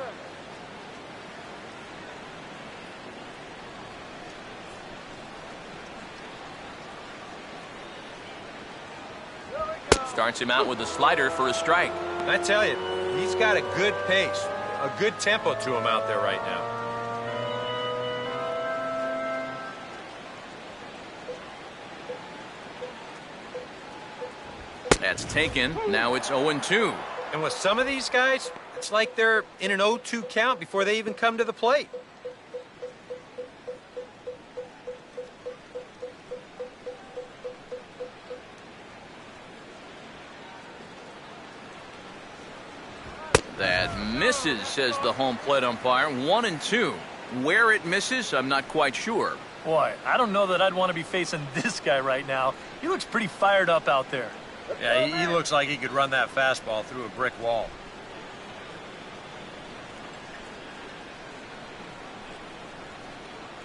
Starts him out with a slider for a strike. I tell you, he's got a good pace, a good tempo to him out there right now. That's taken. Now it's 0-2. And with some of these guys, it's like they're in an 0-2 count before they even come to the plate. That misses, says the home plate umpire. 1-2. Where it misses, I'm not quite sure. Boy, I don't know that I'd want to be facing this guy right now. He looks pretty fired up out there. Yeah, he looks like he could run that fastball through a brick wall.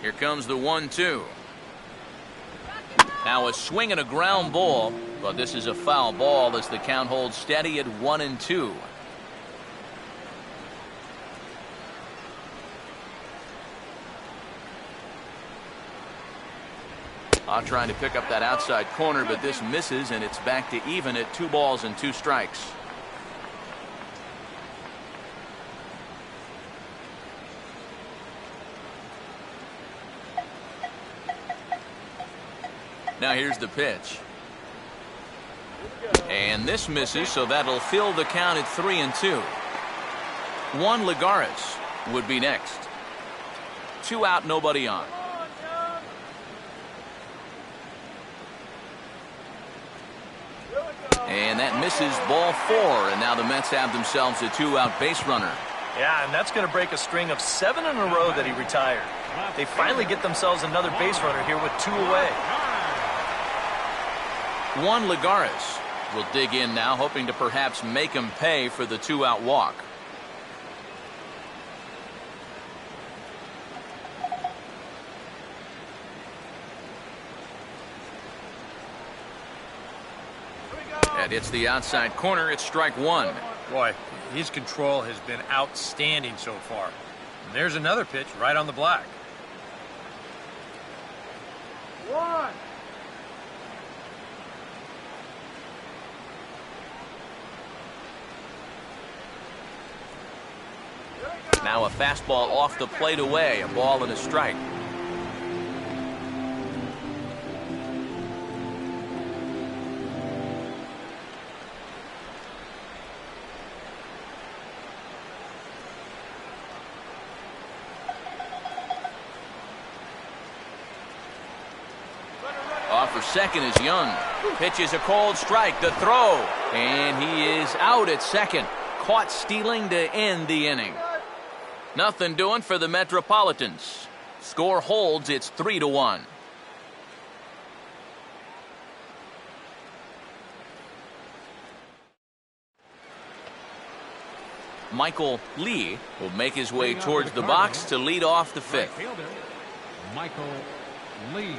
Here comes the 1-2. Now a swing and a ground ball, but this is a foul ball as the count holds steady at 1-2. Trying to pick up that outside corner, but this misses, and it's back to even at 2 balls and 2 strikes. Now here's the pitch. And this misses, so that'll fill the count at 3-2. Juan Lagares would be next. 2 out, nobody on. And that misses, ball 4, and now the Mets have themselves a 2-out base runner. Yeah, and that's going to break a string of 7 in a row that he retired. They finally get themselves another base runner here with 2 away. Juan Lagares will dig in now, hoping to perhaps make him pay for the 2-out walk. And it's the outside corner. It's strike 1. Boy, his control has been outstanding so far. And there's another pitch right on the black. 1. Now a fastball off the plate away. A ball and a strike. Off for second is Young. Pitches a cold strike. The throw. And he is out at second. Caught stealing to end the inning. Nothing doing for the Metropolitans. Score holds. It's 3-1. Michael Lee will make his way towards the box to lead off the 5th. Michael Lee.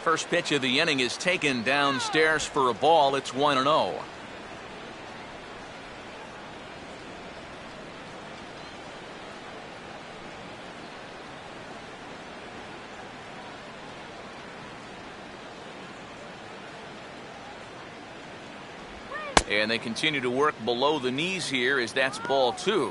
First pitch of the inning is taken downstairs for a ball. It's 1-0. And they continue to work below the knees here as that's ball 2.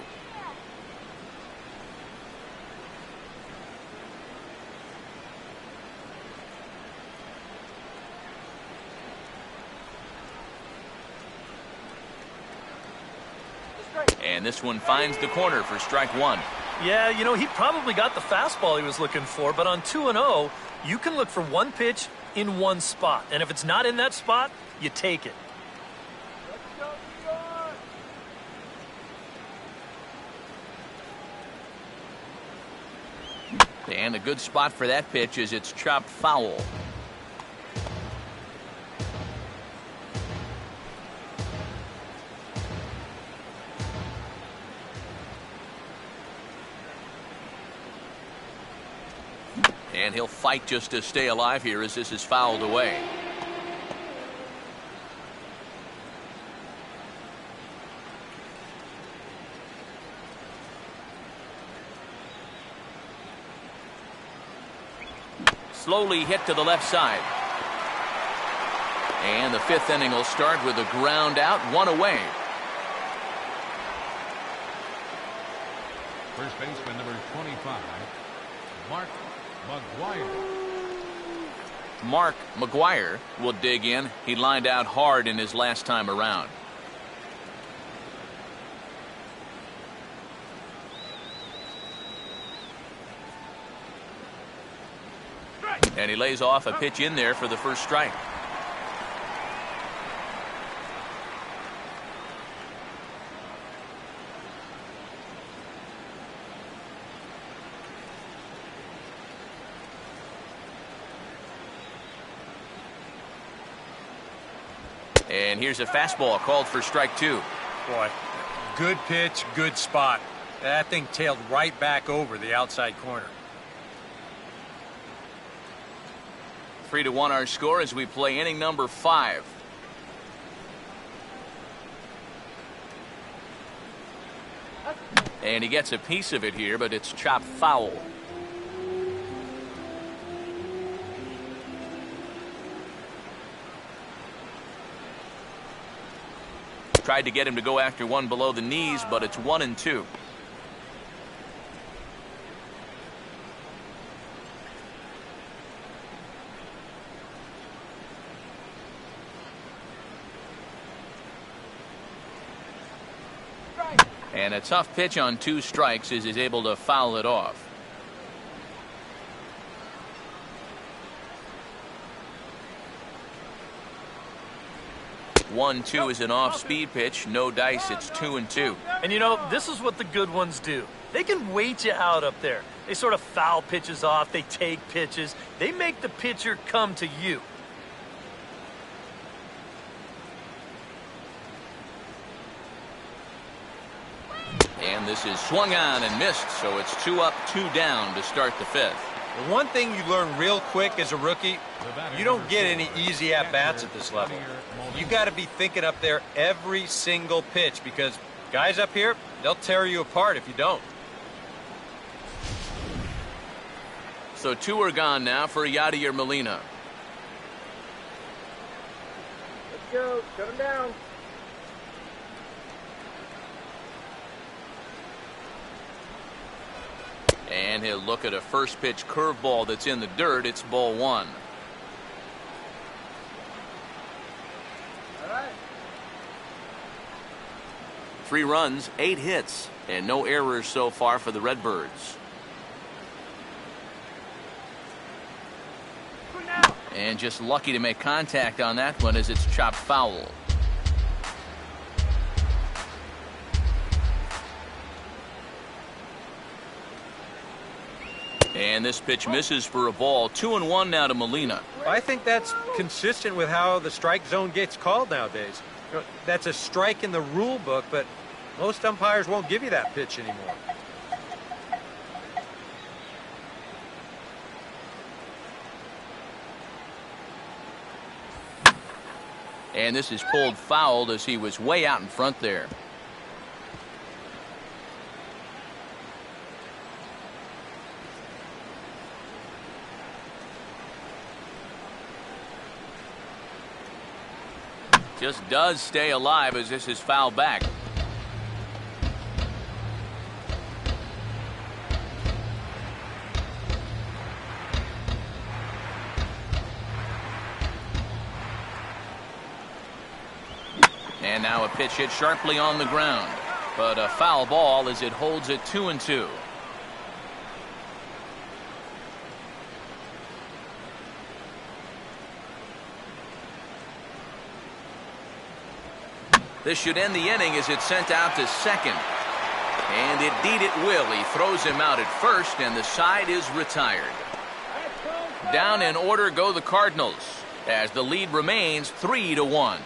And this one finds the corner for strike one. Yeah, you know, he probably got the fastball he was looking for, but on 2-0, you can look for one pitch in one spot. And if it's not in that spot, you take it. Let's go, New York! And a good spot for that pitch is it's chopped foul. And he'll fight just to stay alive here as this is fouled away. Slowly hit to the left side. And the fifth inning will start with a ground out, one away. First baseman number 25, Mark McGuire. Mark McGuire will dig in. He lined out hard in his last time around. And he lays off a pitch in there for the first strike. And here's a fastball called for strike two. Boy, good pitch, good spot. That thing tailed right back over the outside corner. 3-1 our score as we play inning number 5. And he gets a piece of it here, but it's chopped foul. Tried to get him to go after one below the knees, but it's 1-2. And a tough pitch on 2 strikes as he's able to foul it off. One, 2 is an off-speed pitch. No dice. It's 2-2. And you know, this is what the good ones do. They can wait you out up there. They sort of foul pitches off. They take pitches. They make the pitcher come to you. And this is swung on and missed, so it's 2 up, 2 down to start the 5th. The one thing you learn real quick as a rookie, you don't get any easy at-bats at this level. You got to be thinking up there every single pitch, because guys up here, they'll tear you apart if you don't. So 2 are gone now for Yadier Molina. Let's go. Shut him down. And he'll look at a first pitch curveball that's in the dirt. It's ball 1. All right. 3 runs, 8 hits, and no errors so far for the Redbirds. And just lucky to make contact on that one as it's chopped foul. And this pitch misses for a ball. 2-1 now to Molina. I think that's consistent with how the strike zone gets called nowadays. You know, that's a strike in the rule book, but most umpires won't give you that pitch anymore. And this is pulled foul as he was way out in front there. Just does stay alive as this is fouled back. And now a pitch hit sharply on the ground. but a foul ball as it holds it 2-2. This should end the inning as it's sent out to second. And indeed it will. He throws him out at first, and the side is retired. Down in order go the Cardinals, as the lead remains 3-1.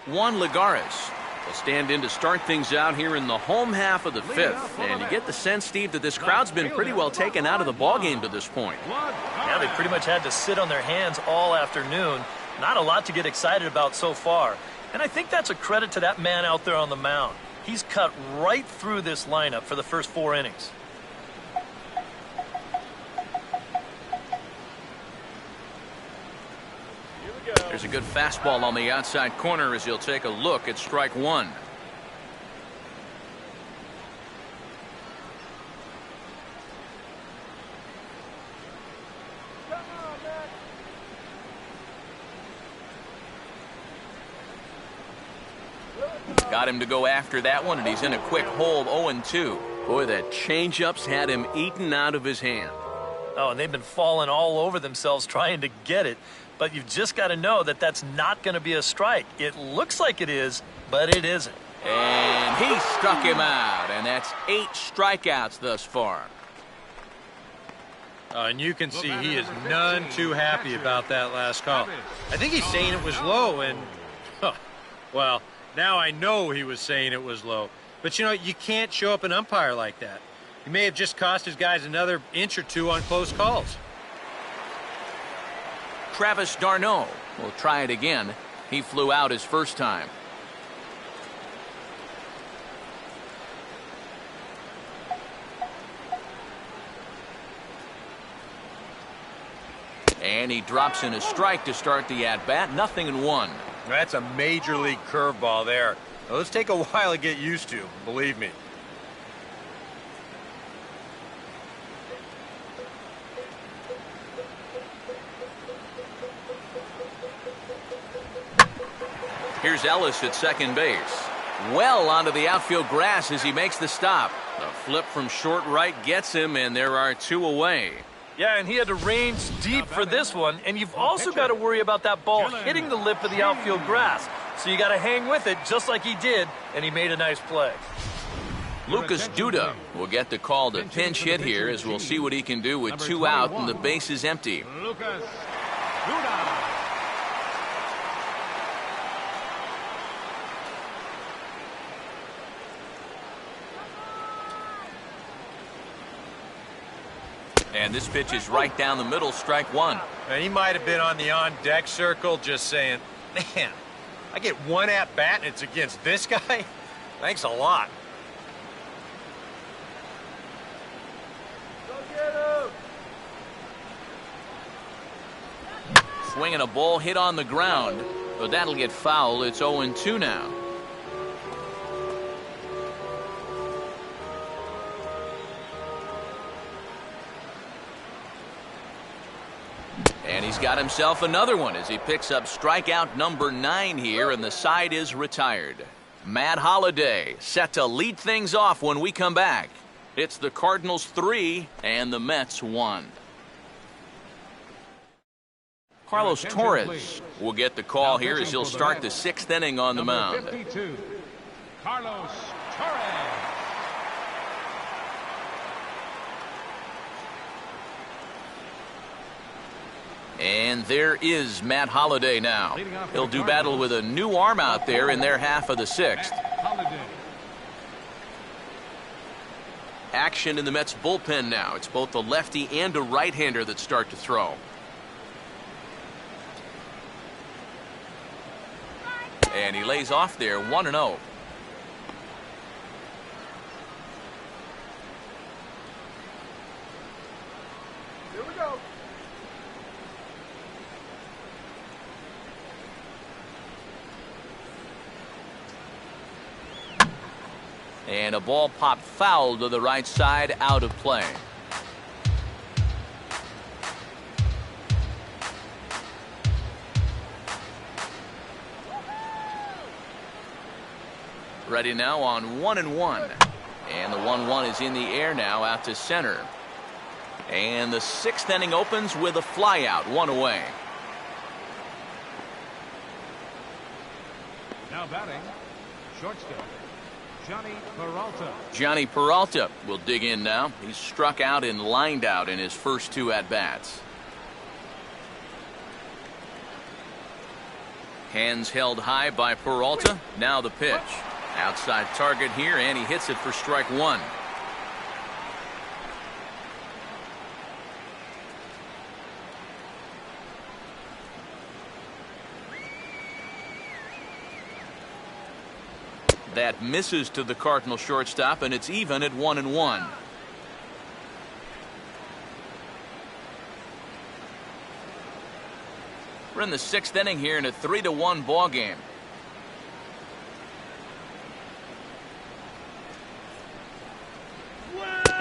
Juan Lagares will stand in to start things out here in the home half of the fifth. And you get the sense, Steve, that this crowd's been pretty well taken out of the ballgame to this point. Yeah, they pretty much had to sit on their hands all afternoon. Not a lot to get excited about so far. And I think that's a credit to that man out there on the mound. He's cut right through this lineup for the first 4 innings. There's a good fastball on the outside corner as he'll take a look at strike one. Got him to go after that one, and he's in a quick hole, 0-2. Boy, that changeup's had him eaten out of his hand. Oh, and they've been falling all over themselves trying to get it. But you've just got to know that that's not going to be a strike. It looks like it is, but it isn't. And he struck him out, and that's 8 strikeouts thus far. And you can see he is none too happy about that last call. I think he's saying it was low, and, well, now I know he was saying it was low. But, you know, you can't show up an umpire like that. He may have just cost his guys another inch or two on close calls. Travis d'Arnaud will try it again. He flew out his first time. And he drops in a strike to start the at-bat. 0-1. That's a major league curveball there. Those take a while to get used to, believe me. Here's Ellis at second base. Well onto the outfield grass as he makes the stop. The flip from short right gets him, and there are 2 away. Yeah, and he had to range deep for this one, and you've also got to worry about that ball hitting the lip of the outfield grass. So you got to hang with it just like he did, and he made a nice play. Lucas Duda will get the call to pinch hit here, as we'll see what he can do with 2 out and the base is empty. Lucas Duda. And this pitch is right down the middle, strike one. And he might have been on the on-deck circle just saying, man, I get 1 at-bat and it's against this guy? Thanks a lot. Go get him! Swinging a ball hit on the ground, but that'll get foul. It's 0-2 now. And he's got himself another one as he picks up strikeout number 9 here, and the side is retired. Matt Holliday set to lead things off when we come back. It's the Cardinals 3 and the Mets 1. Carlos Torres will get the call here as he'll start the 6th inning on the mound. 52, Carlos Torres. And there is Matt Holliday now. He'll do battle with a new arm out there in their half of the 6th. Action in the Mets bullpen now. It's both a lefty and a right-hander that start to throw. And he lays off there, 1-0. Here we go. And a ball popped foul to the right side, out of play. Ready now on 1-1. And the 1-1 is in the air now out to center. And the sixth inning opens with a flyout, 1 away. Now batting, shortstop, Johnny Peralta. Johnny Peralta will dig in now. He's struck out and lined out in his first 2 at-bats. Hands held high by Peralta. Now the pitch. Outside target here, and he hits it for strike 1. That misses to the Cardinal shortstop, and it's even at 1-1. We're in the 6th inning here in a 3-1 ball game.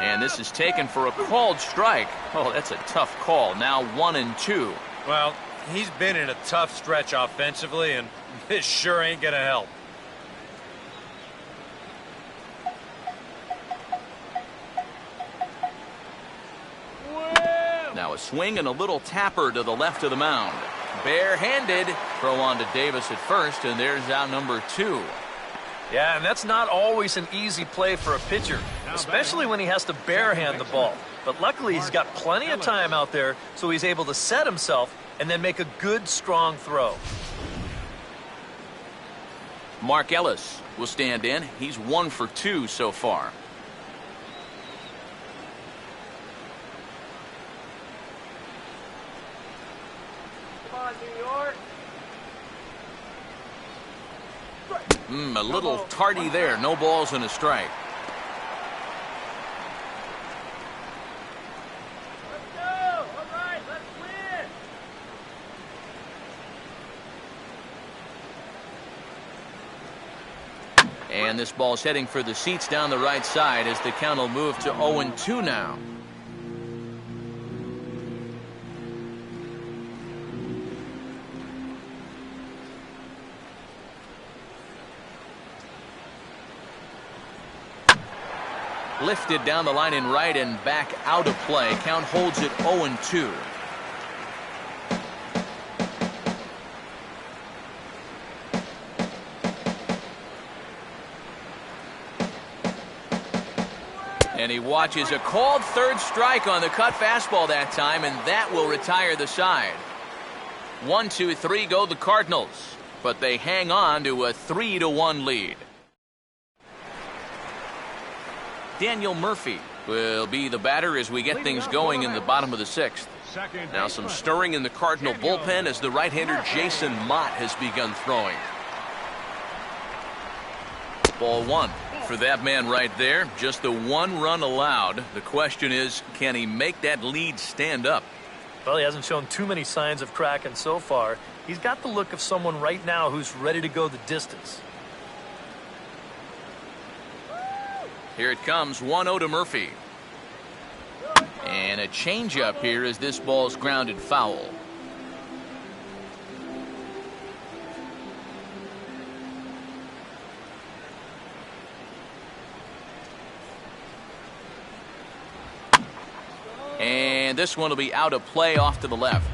And this is taken for a called strike. Oh, that's a tough call. Now 1-2. Well, he's been in a tough stretch offensively, and this sure ain't gonna help. Now a swing and a little tapper to the left of the mound. Barehanded. Throw on to Davis at first, and there's out number 2. Yeah, and that's not always an easy play for a pitcher, especially when he has to barehand the ball. But luckily, he's got plenty of time out there, so he's able to set himself and then make a good, strong throw. Mark Ellis will stand in. He's 1 for 2 so far. Come on, New York. A little tardy there. No balls and a strike. Let's go. All right, let's win. And this ball's heading for the seats down the right side as the count will move to 0-2 now. Lifted down the line in right and back out of play. Count holds it 0-2. And he watches a called third strike on the cut fastball that time, and that will retire the side. 1-2-3 go the Cardinals, but they hang on to a 3-1 lead. Daniel Murphy will be the batter as we get things going in the bottom of the 6th. Now some stirring in the Cardinal bullpen as the right-hander Jason Mott has begun throwing. Ball 1 for that man right there. Just the 1 run allowed. The question is, can he make that lead stand up? Well, he hasn't shown too many signs of cracking so far. He's got the look of someone right now who's ready to go the distance. Here it comes, 1-0 to Murphy. And a changeup here as this ball's grounded foul. And this one will be out of play off to the left.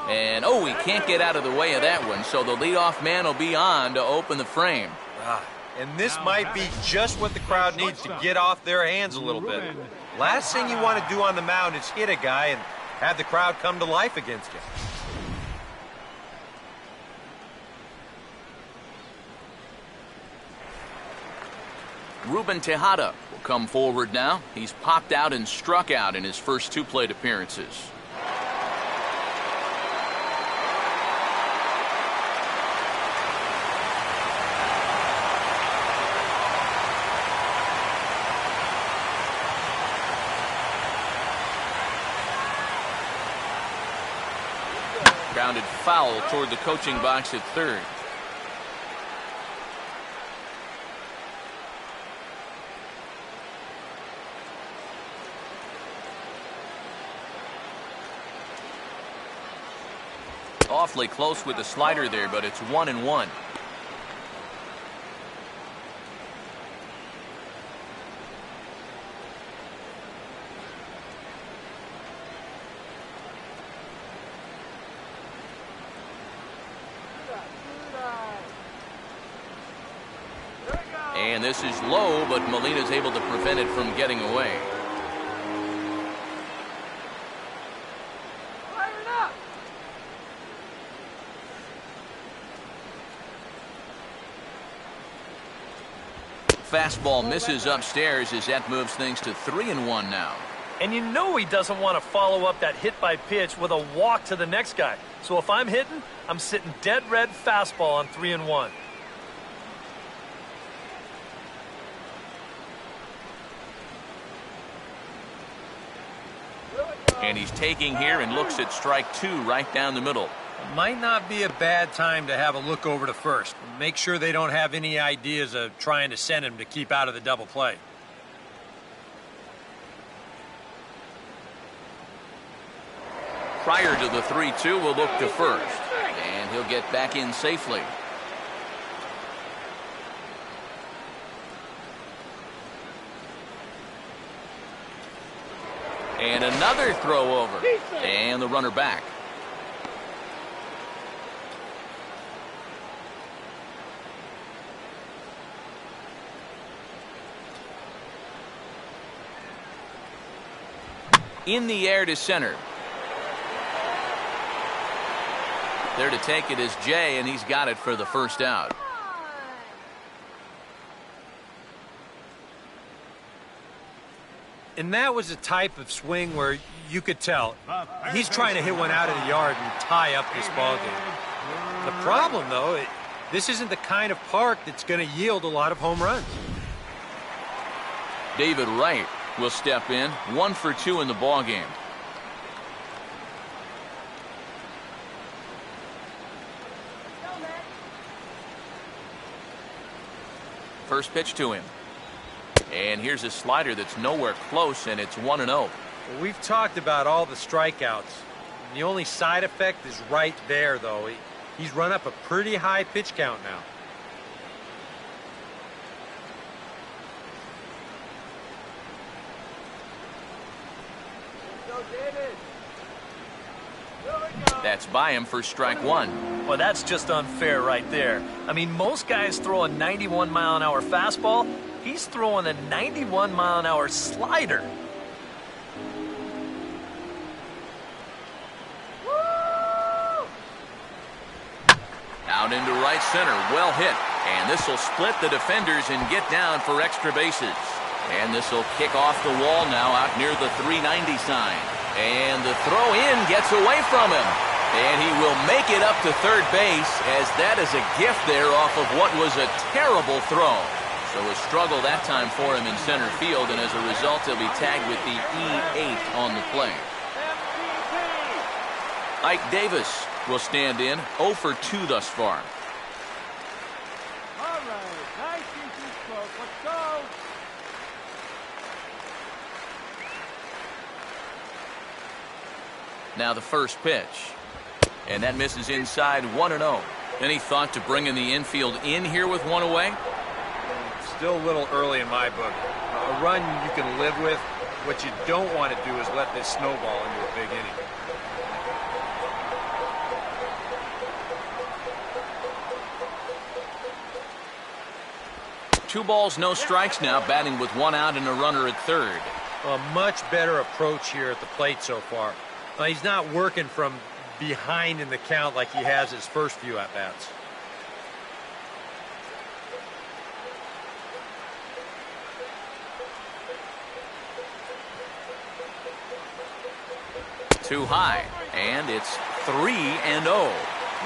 And, oh, he can't get out of the way of that one, so the leadoff man will be on to open the frame. And this might be just what the crowd needs to get off their hands a little bit. Last thing you want to do on the mound is hit a guy and have the crowd come to life against you. Ruben Tejada will come forward now. He's popped out and struck out in his first 2 plate appearances. grounded foul toward the coaching box at third. Awfully close with the slider there, but it's 1-1. And this is low, but Molina's able to prevent it from getting away. Fastball misses upstairs as that moves things to 3-1 now. And you know he doesn't want to follow up that hit by pitch with a walk to the next guy. So if I'm hitting, I'm sitting dead red fastball on 3-1. And he's taking here and looks at strike 2 right down the middle. Might not be a bad time to have a look over to first. Make sure they don't have any ideas of trying to send him to keep out of the double play. Prior to the 3-2, we'll look to first. And he'll get back in safely. And another throw over. And the runner back. In the air to center. There to take it is Jay, and he's got it for the first out. And that was a type of swing where you could tell he's trying to hit one out of the yard and tie up this ball game. The problem, though, this isn't the kind of park that's going to yield a lot of home runs. David Wright will step in, 1 for 2 in the ball game. First pitch to him. And here's a slider that's nowhere close, and it's 1-0. Well, we've talked about all the strikeouts. The only side effect is right there, though. He's run up a pretty high pitch count now. That's by him for strike 1. Well, that's just unfair right there. I mean, most guys throw a 91-mile-an-hour fastball. He's throwing a 91-mile-an-hour slider. Out into right center, well hit. And this will split the defenders and get down for extra bases. And this will kick off the wall now out near the 390 sign. And the throw in gets away from him. And he will make it up to third base, as that is a gift there off of what was a terrible throw. So a struggle that time for him in center field, and as a result, he'll be tagged with the E8 on the play. Ike Davis will stand in, 0 for 2 thus far. All right, nice easy stroke. Let's go. Now the first pitch. And that misses inside, 1-0. Any thought to bringing the infield in here with one away? Still a little early in my book. A run you can live with. What you don't want to do is let this snowball into a big inning. Two balls, no strikes now, batting with 1 out and a runner at third. A much better approach here at the plate so far. He's not working from behind in the count like he has his first few at-bats. Too high, and it's 3-0.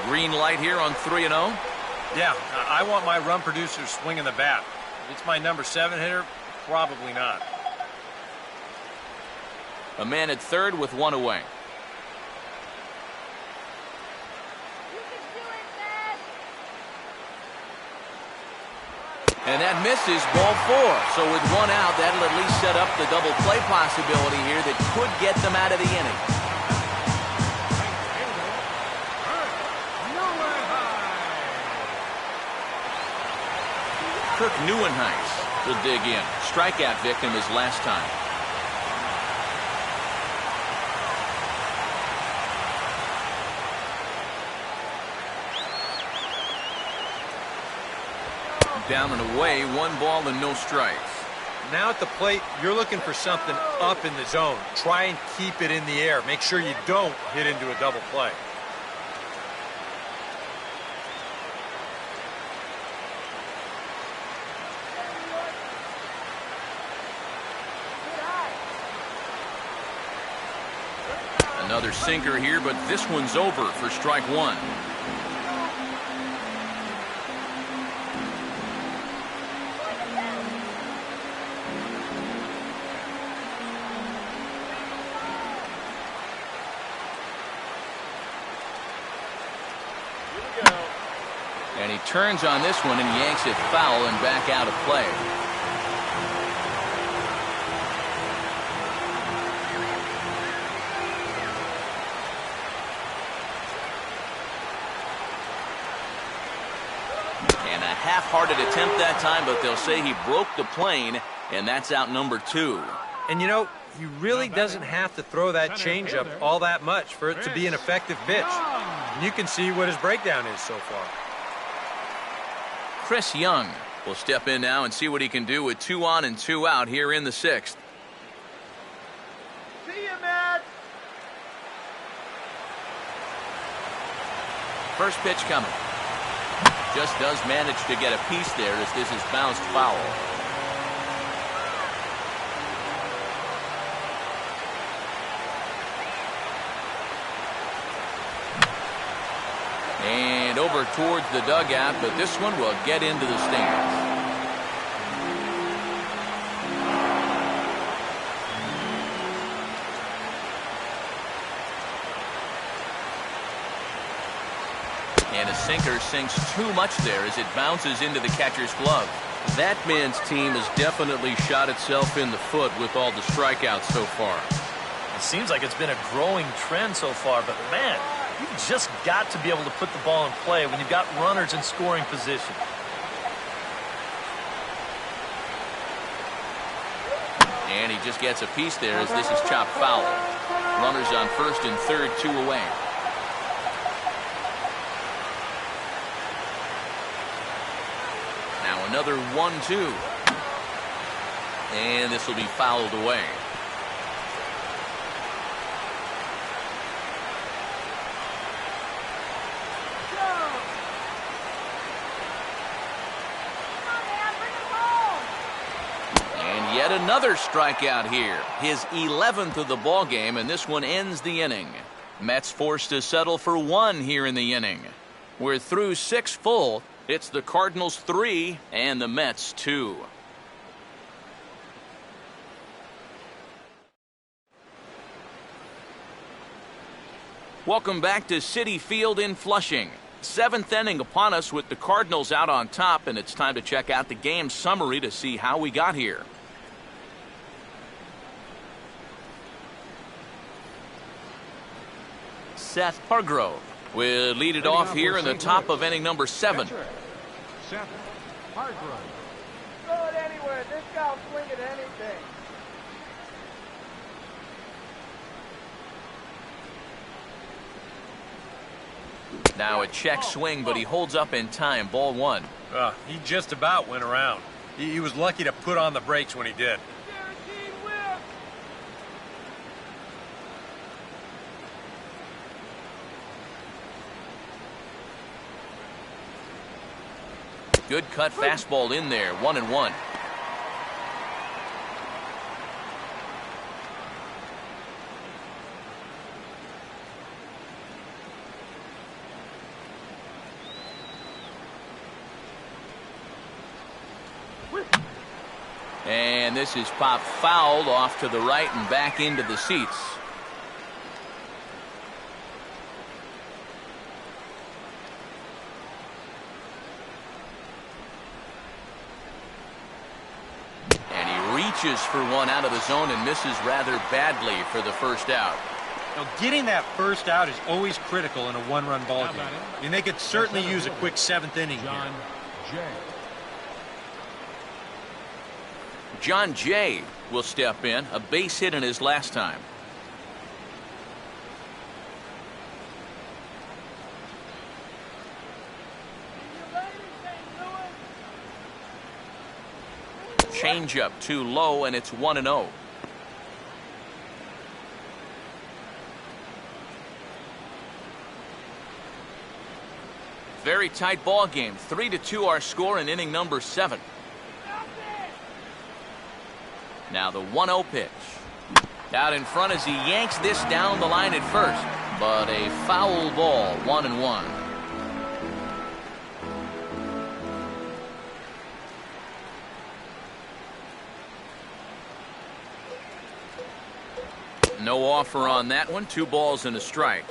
Green light here on 3-0. Yeah, I want my run producer swinging the bat. If it's my number 7 hitter, probably not. A man at third with 1 away. And that misses, ball 4. So with one out, that'll at least set up the double play possibility here that could get them out of the inning. Kirk Neuenhuis will dig in. Strikeout victim his last time. Down and away, 1 ball and no strikes. Now at the plate, you're looking for something up in the zone. Try and keep it in the air. Make sure you don't hit into a double play. Another sinker here, but this one's over for strike 1. And he turns on this one and yanks it foul and back out of play. And a half-hearted attempt that time, but they'll say he broke the plane, and that's out number 2. And you know, he really doesn't have to throw that changeup all that much for it to be an effective pitch. And you can see what his breakdown is so far. Chris Young will step in now and see what he can do with 2 on and 2 out here in the 6th. See you, Matt. First pitch coming. Just does manage to get a piece there as this is bounced foul. And over towards the dugout, but this one will get into the stands. And a sinker sinks too much there as it bounces into the catcher's glove. That man's team has definitely shot itself in the foot with all the strikeouts so far. It seems like it's been a growing trend so far, but man, you've just got to be able to put the ball in play when you've got runners in scoring position. And he just gets a piece there as this is chopped foul. Runners on first and third, 2 away. Now another 1-2. And this will be fouled away. Yet another strikeout here. His 11th of the ball game, and this one ends the inning. Mets forced to settle for 1 here in the inning. We're through 6 full. It's the Cardinals 3 and the Mets 2. Welcome back to Citi Field in Flushing. 7th inning upon us with the Cardinals out on top, and it's time to check out the game summary to see how we got here. Seth Hargrove will lead it off here in the top of inning number 7. Seth Hargrove. Throw it anywhere. This guy will swing at anything. Now a check swing, but he holds up in time. Ball 1. He just about went around. He was lucky to put on the brakes when he did. Guaranteed whip. Good cut fastball in there. 1-1. And this is popped fouled off to the right and back into the seats. reaches for one out of the zone and misses rather badly for the first out. Now, getting that first out is always critical in a one-run ball game. I mean, they could certainly use a quick seventh inning here. John Jay will step in, a base hit in his last time. Changeup too low, and it's 1-0. Very tight ball game. 3-2 our score in inning number 7. Now the 1-0 pitch. Out in front as he yanks this down the line at first. But a foul ball, 1-1. No offer on that one. 2 balls and a strike.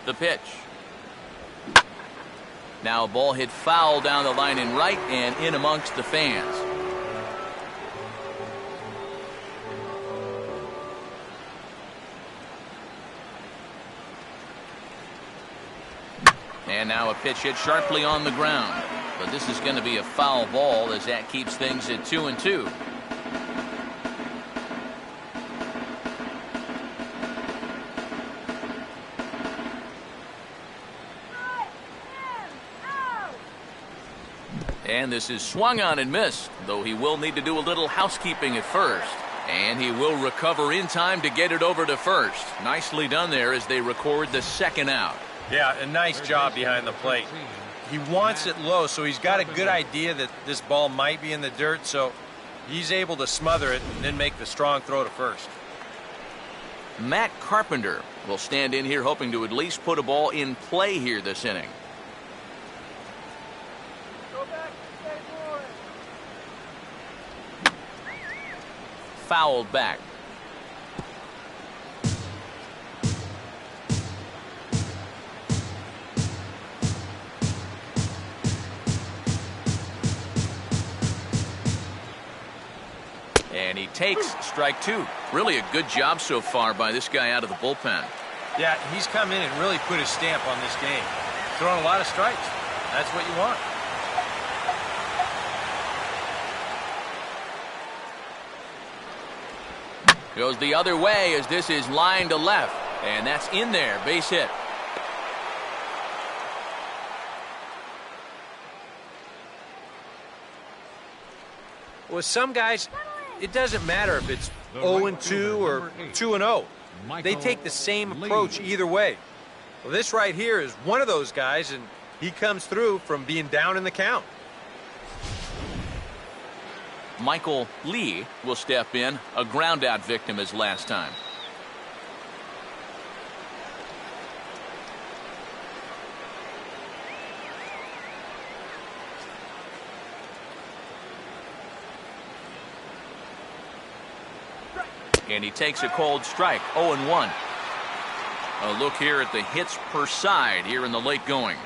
The pitch. Now a ball hit foul down the line in right and in amongst the fans. And now a pitch hit sharply on the ground. But this is going to be a foul ball as that keeps things at 2-2. And this is swung on and missed, though he will need to do a little housekeeping at first. And he will recover in time to get it over to first. Nicely done there as they record the second out. Yeah, a nice job behind the plate. He wants it low, so he's got a good idea that this ball might be in the dirt, so he's able to smother it and then make the strong throw to first. Matt Carpenter will stand in here hoping to at least put a ball in play here this inning. Fouled back. And he takes strike 2. Really a good job so far by this guy out of the bullpen. Yeah, he's come in and really put his stamp on this game. Throwing a lot of strikes. That's what you want. Goes the other way as this is line to left. And that's in there. Base hit. With some guys, it doesn't matter if it's 0-2 or 2-0. They take the same approach either way. Well, this right here is one of those guys, and he comes through from being down in the count. Michael Lee will step in, a ground out victim his last time. And he takes a cold strike, 0-1. A look here at the hits per side here in the late going.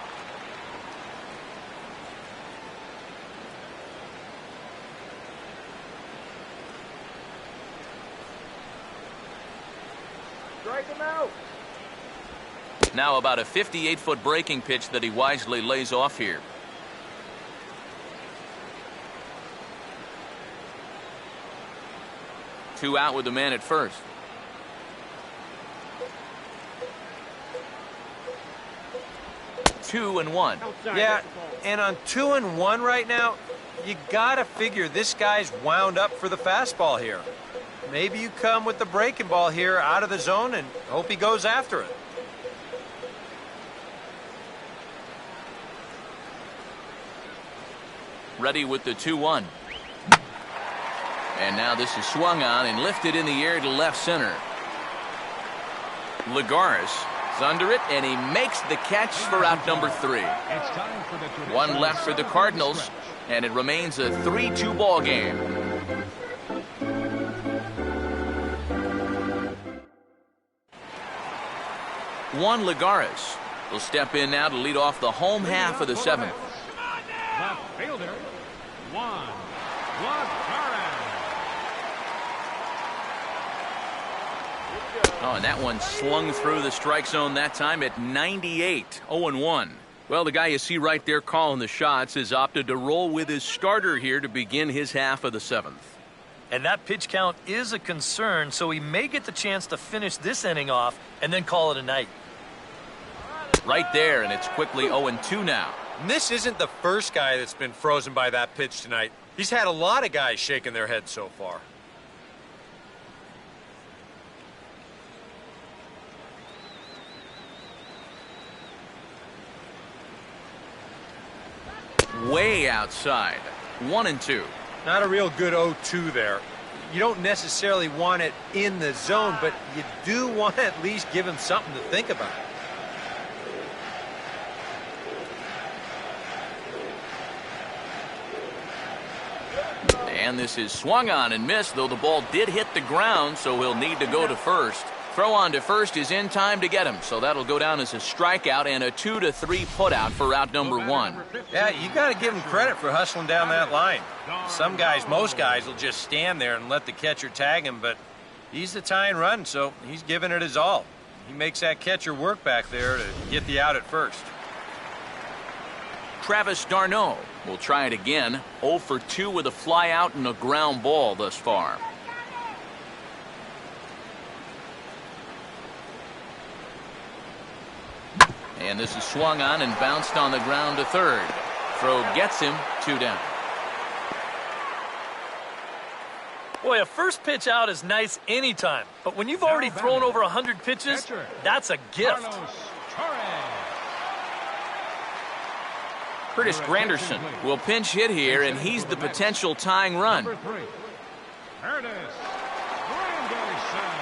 Strike him out. Now about a 58-foot breaking pitch that he wisely lays off here. Two out with the man at first. Two and one. Yeah, and on 2-1 right now, you gotta figure this guy's wound up for the fastball here. Maybe you come with the breaking ball here out of the zone and hope he goes after it. Ready with the 2-1. And now this is swung on and lifted in the air to left center. Lagares is under it, and he makes the catch for out number 3. One left for the Cardinals, and it remains a 3-2 ball game. Juan Lagares will step in now to lead off the home half of the seventh. Left fielder, Juan Lagares. Oh, and that one slung through the strike zone that time at 98, 0-1. Well, the guy you see right there calling the shots has opted to roll with his starter here to begin his half of the seventh. And that pitch count is a concern, so he may get the chance to finish this inning off and then call it a night. Right there, and it's quickly 0-2 now. And this isn't the first guy that's been frozen by that pitch tonight. He's had a lot of guys shaking their heads so far. Way outside, 1-2. Not a real good 0-2 there. You don't necessarily want it in the zone, but you do want to at least give him something to think about. And this is swung on and missed, though the ball did hit the ground, so he'll need to go to first. Throw on to first is in time to get him, so that'll go down as a strikeout and a 2-3 putout for out number one. Yeah, you got to give him credit for hustling down that line. Some guys, most guys, will just stand there and let the catcher tag him, but he's the tying run, so he's giving it his all. He makes that catcher work back there to get the out at first. Travis d'Arnaud will try it again, 0 for 2 with a fly out and a ground ball thus far. And this is swung on and bounced on the ground to third. Throw gets him, 2 down. Boy, a first pitch out is nice anytime, but when you've already thrown over 100 pitches, that's a gift. Curtis Granderson will pinch hit here, and he's the potential tying run. Number 3, Curtis Granderson.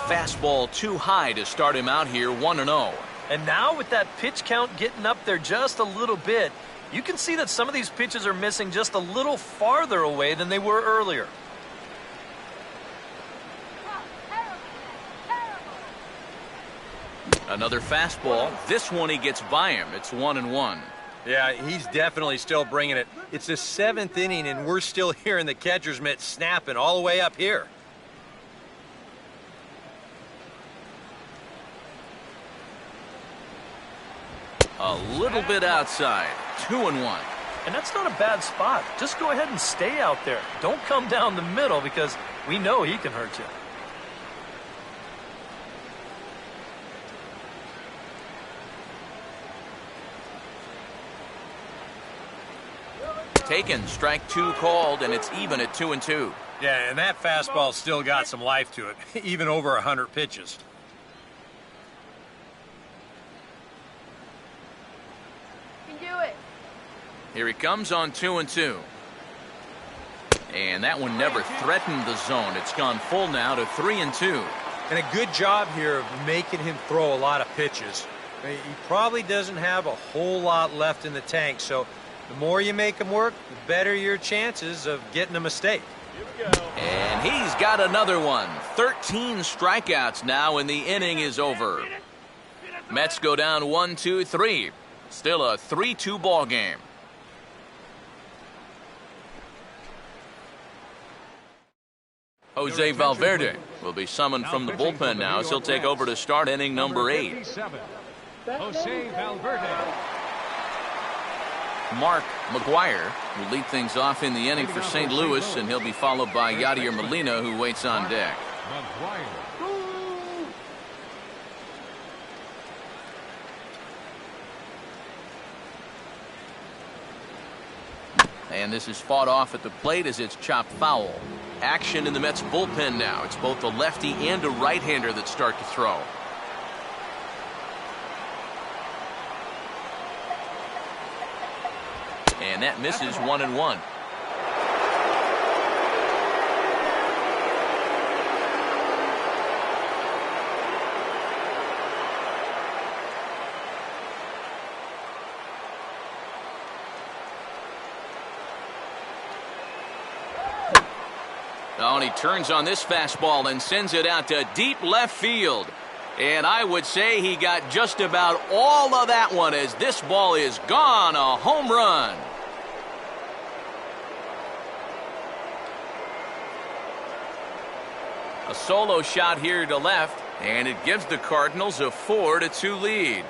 Fastball too high to start him out here, 1-0. And now with that pitch count getting up there just a little bit, you can see that some of these pitches are missing just a little farther away than they were earlier. Another fastball. This one he gets by him. It's 1-1. Yeah, he's definitely still bringing it. It's the 7th inning, and we're still hearing the catcher's mitt snapping all the way up here. A little bit outside, 2-1. And that's not a bad spot. Just go ahead and stay out there. Don't come down the middle because we know he can hurt you. Taken, strike 2 called, and it's even at 2-2. Yeah, and that fastball still got some life to it, even over 100 pitches. Here he comes on 2-2. And that one never threatened the zone. It's gone full now to 3-2. And a good job here of making him throw a lot of pitches. He probably doesn't have a whole lot left in the tank, so the more you make him work, the better your chances of getting a mistake. And he's got another one. 13 strikeouts now, and the inning is over. Mets go down 1-2-3. Still a 3-2 ball game. Jose Valverde will be summoned from the bullpen now as he'll take over to start inning number 8. Jose Valverde. Mark McGuire will lead things off in the inning for St. Louis, and he'll be followed by Yadier Molina, who waits on deck. And this is fought off at the plate as it's chopped foul. Action in the Mets bullpen now. It's both a lefty and a right-hander that start to throw. And that misses 1-1. Oh, and he turns on this fastball and sends it out to deep left field. And I would say he got just about all of that one as this ball is gone. A home run. A solo shot here to left, and it gives the Cardinals a 4-2 lead.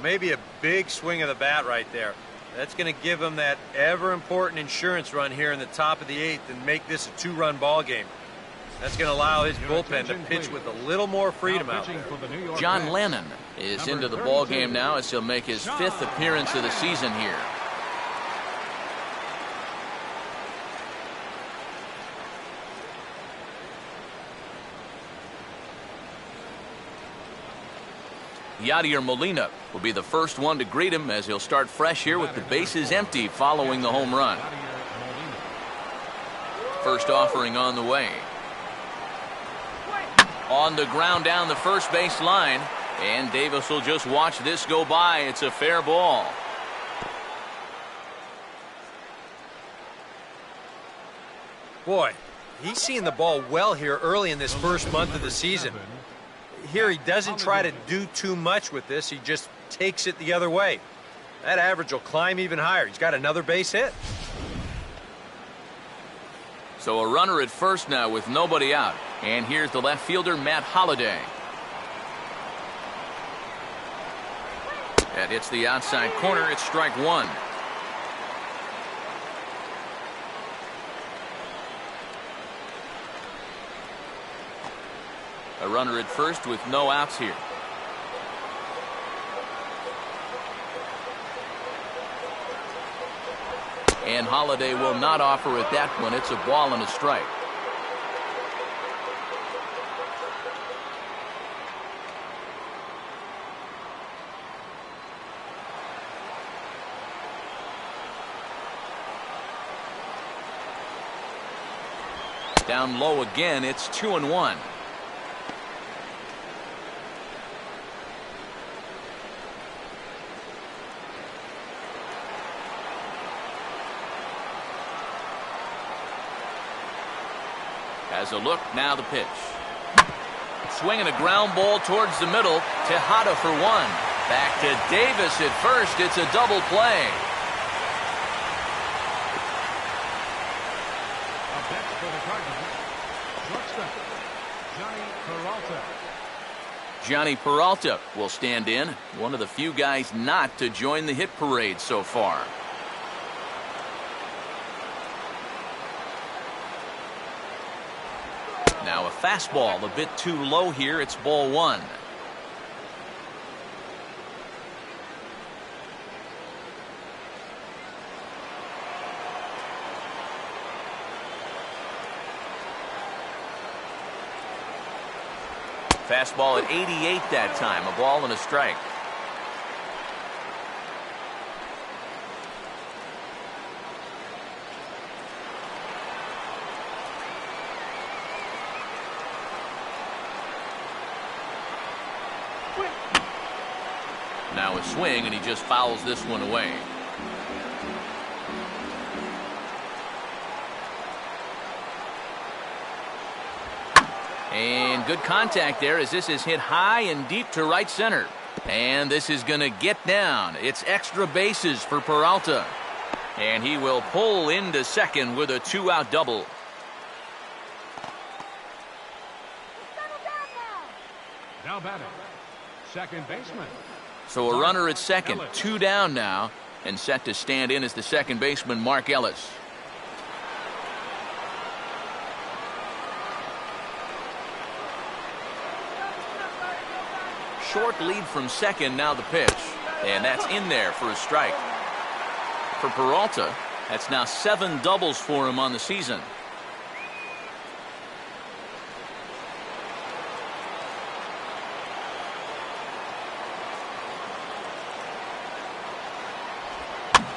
Maybe a big swing of the bat right there. That's going to give him that ever-important insurance run here in the top of the 8th and make this a 2-run ball game. That's going to allow his bullpen to pitch with a little more freedom out there. John Lennon is into the ball game now as he'll make his 5th appearance of the season here. Yadier Molina will be the first one to greet him as he'll start fresh here with the bases empty following the home run. First offering on the way. On the ground down the first base line, and Davis will just watch this go by. It's a fair ball. Boy, he's seeing the ball well here early in this first month of the season. Here he doesn't try to do too much with this. He just takes it the other way. That average will climb even higher. He's got another base hit. So a runner at first now with nobody out. And here's the left fielder, Matt Holliday. That hits the outside corner. It's strike one. A runner at first with no outs here. And Holliday will not offer at that one. It's a ball and a strike. Down low again. It's 2-1. Has a look, now the pitch. Swinging a ground ball towards the middle. Tejada for one. Back to Davis at first. It's a double play. Up next for the Cardinals, shortstop, Johnny Peralta. Johnny Peralta will stand in. One of the few guys not to join the hit parade so far. Now a fastball a bit too low here. It's ball one. Fastball at 88 that time. A ball and a strike. Now a swing, and he just fouls this one away. And good contact there as this is hit high and deep to right center. And this is going to get down. It's extra bases for Peralta. And he will pull into second with a two-out double. Now batting, second baseman. So a runner at second, two down now, and set to stand in as the second baseman, Mark Ellis. Short lead from second, now the pitch. And that's in there for a strike. For Peralta, that's now 7 doubles for him on the season.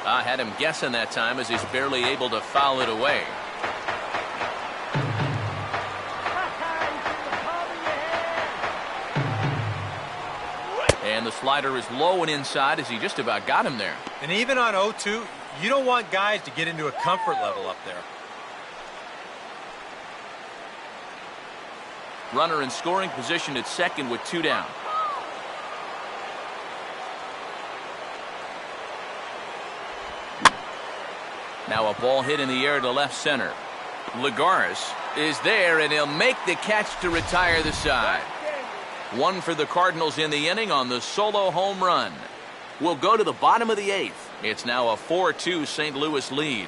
I had him guessing that time as he's barely able to foul it away. And the slider is low and inside as he just about got him there. And even on 0-2, you don't want guys to get into a comfort level up there. Runner in scoring position at second with 2 down. Now a ball hit in the air to left center. Lagares is there, and he'll make the catch to retire the side. 1 for the Cardinals in the inning on the solo home run. We'll go to the bottom of the 8th. It's now a 4-2 St. Louis lead.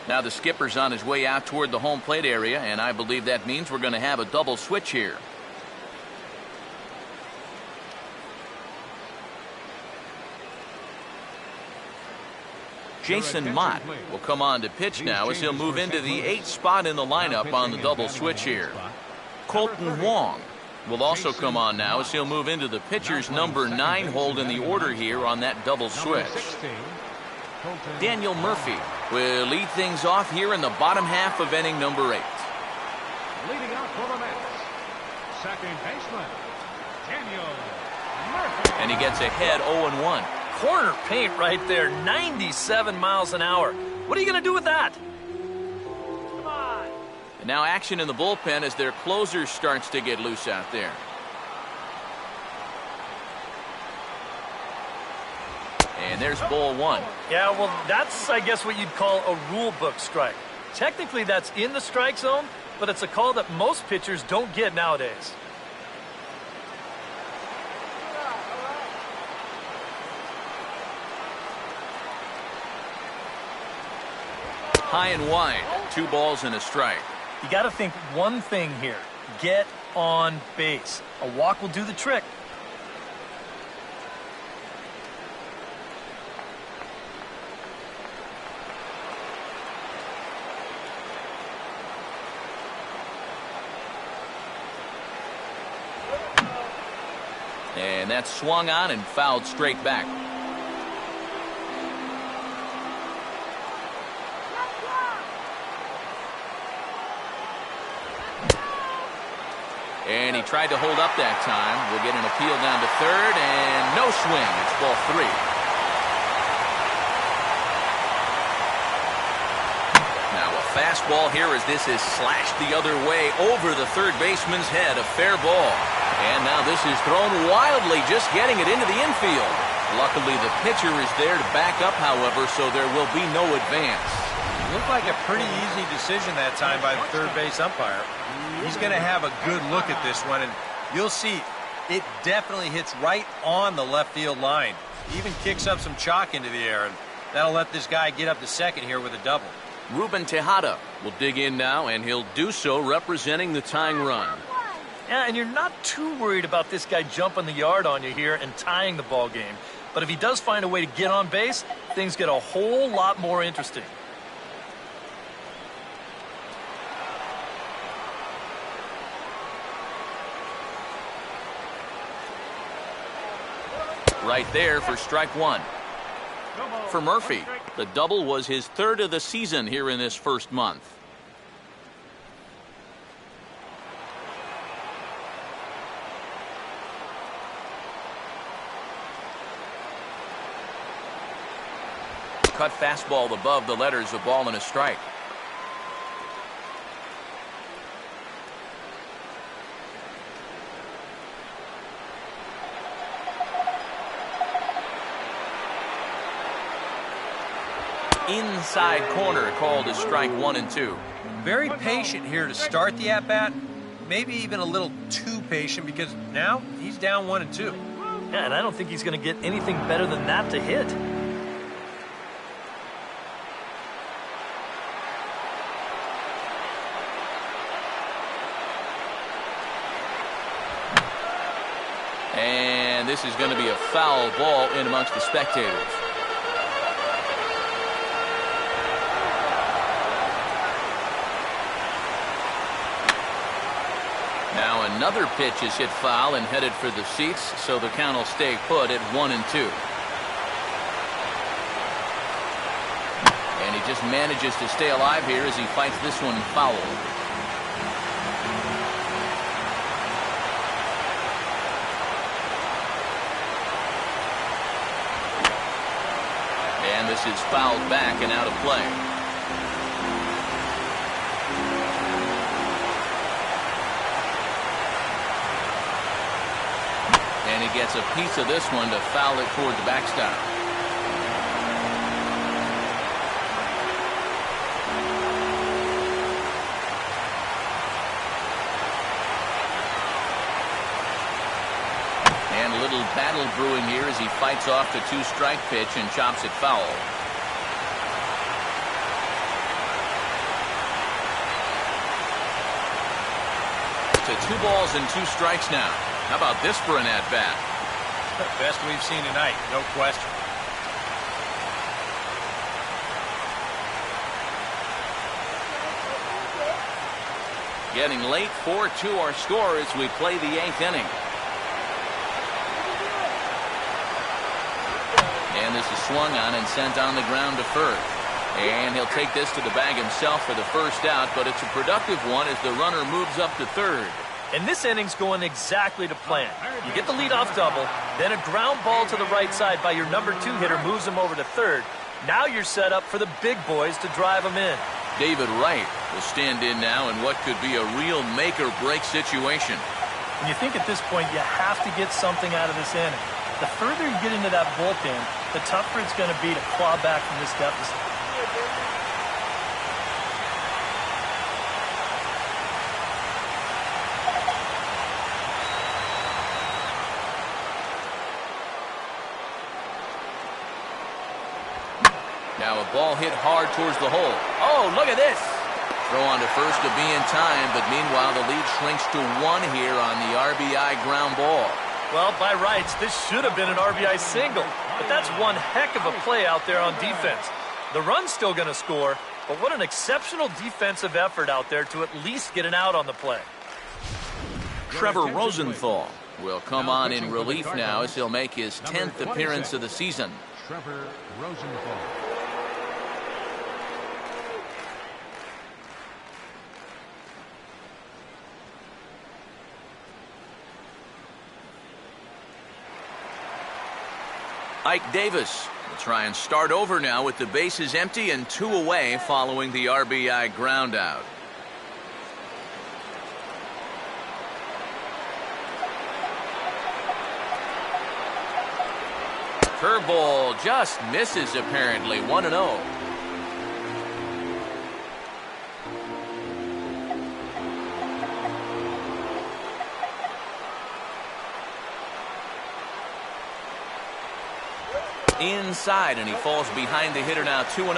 Now the skipper's on his way out toward the home plate area, and I believe that means we're going to have a double switch here. Jason Mott will come on to pitch now as he'll move into the 8th spot in the lineup on the double switch here. Colton Wong will also come on now as he'll move into the pitcher's number 9 hold in the order here on that double switch. Daniel Murphy will lead things off here in the bottom half of inning number 8. Leading out for the Mets, second baseman, Daniel Murphy. And he gets ahead 0-1. Corner paint right there, 97 miles an hour. What are you going to do with that? Come on. And now action in the bullpen as their closer starts to get loose out there. And there's ball 1. Yeah, well, that's, I guess, what you'd call a rule book strike. Technically, that's in the strike zone, but it's a call that most pitchers don't get nowadays. High and wide, 2 balls and a strike. You got to think one thing here. Get on base. A walk will do the trick. And that's swung on and fouled straight back. And he tried to hold up that time. We'll get an appeal down to third, and no swing. It's ball 3. Now a fastball here as this is slashed the other way over the third baseman's head. A fair ball. And now this is thrown wildly, just getting it into the infield. Luckily the pitcher is there to back up, however, so there will be no advance. Looked like a pretty easy decision that time by the third base umpire. He's going to have a good look at this one, and you'll see it definitely hits right on the left field line. Even kicks up some chalk into the air, and that'll let this guy get up to second here with a double. Ruben Tejada will dig in now, and he'll do so representing the tying run. Yeah, and you're not too worried about this guy jumping the yard on you here and tying the ball game. But if he does find a way to get on base, things get a whole lot more interesting. Right there for strike 1. For Murphy, the double was his 3rd of the season here in this first month. Cut fastball above the letters, a ball and a strike. Inside corner called as strike 1 and 2. Very patient here to start the at-bat. Maybe even a little too patient because now he's down 1 and 2. Yeah, and I don't think he's going to get anything better than that to hit. And this is going to be a foul ball in amongst the spectators. Now another pitch is hit foul and headed for the seats, so the count will stay put at 1 and 2. just manages to stay alive here as he fights this one foul. And this is fouled back and out of play. And he gets a piece of this one to foul it toward the backstop. And a little battle brewing here as he fights off the two-strike pitch and chops it foul. To 2 balls and 2 strikes now. How about this for an at-bat? Best we've seen tonight, no question. Getting late, 4-2 our score as we play the 8th inning. And this is swung on and sent on the ground to first. And he'll take this to the bag himself for the first out, but it's a productive one as the runner moves up to third. And this inning's going exactly to plan. You get the leadoff double, then a ground ball to the right side by your number 2 hitter moves him over to third. Now you're set up for the big boys to drive him in. David Wright will stand in now in what could be a real make-or-break situation. And you think at this point you have to get something out of this inning. The further you get into that bullpen, the tougher it's going to be to claw back from this deficit. Now a ball hit hard towards the hole. Oh, look at this. Throw on to first to be in time, but meanwhile the lead shrinks to 1 here on the RBI ground ball. Well, by rights, this should have been an RBI single, but that's one heck of a play out there on defense. The run's still going to score, but what an exceptional defensive effort out there to at least get an out on the play. Trevor Rosenthal will come on in relief now as he'll make his 10th appearance of the season. Trevor Rosenthal. Ike Davis will try and start over now with the bases empty and 2 away following the RBI ground out. Curveball just misses apparently. 1-0. Inside, and he falls behind the hitter now. 2-0.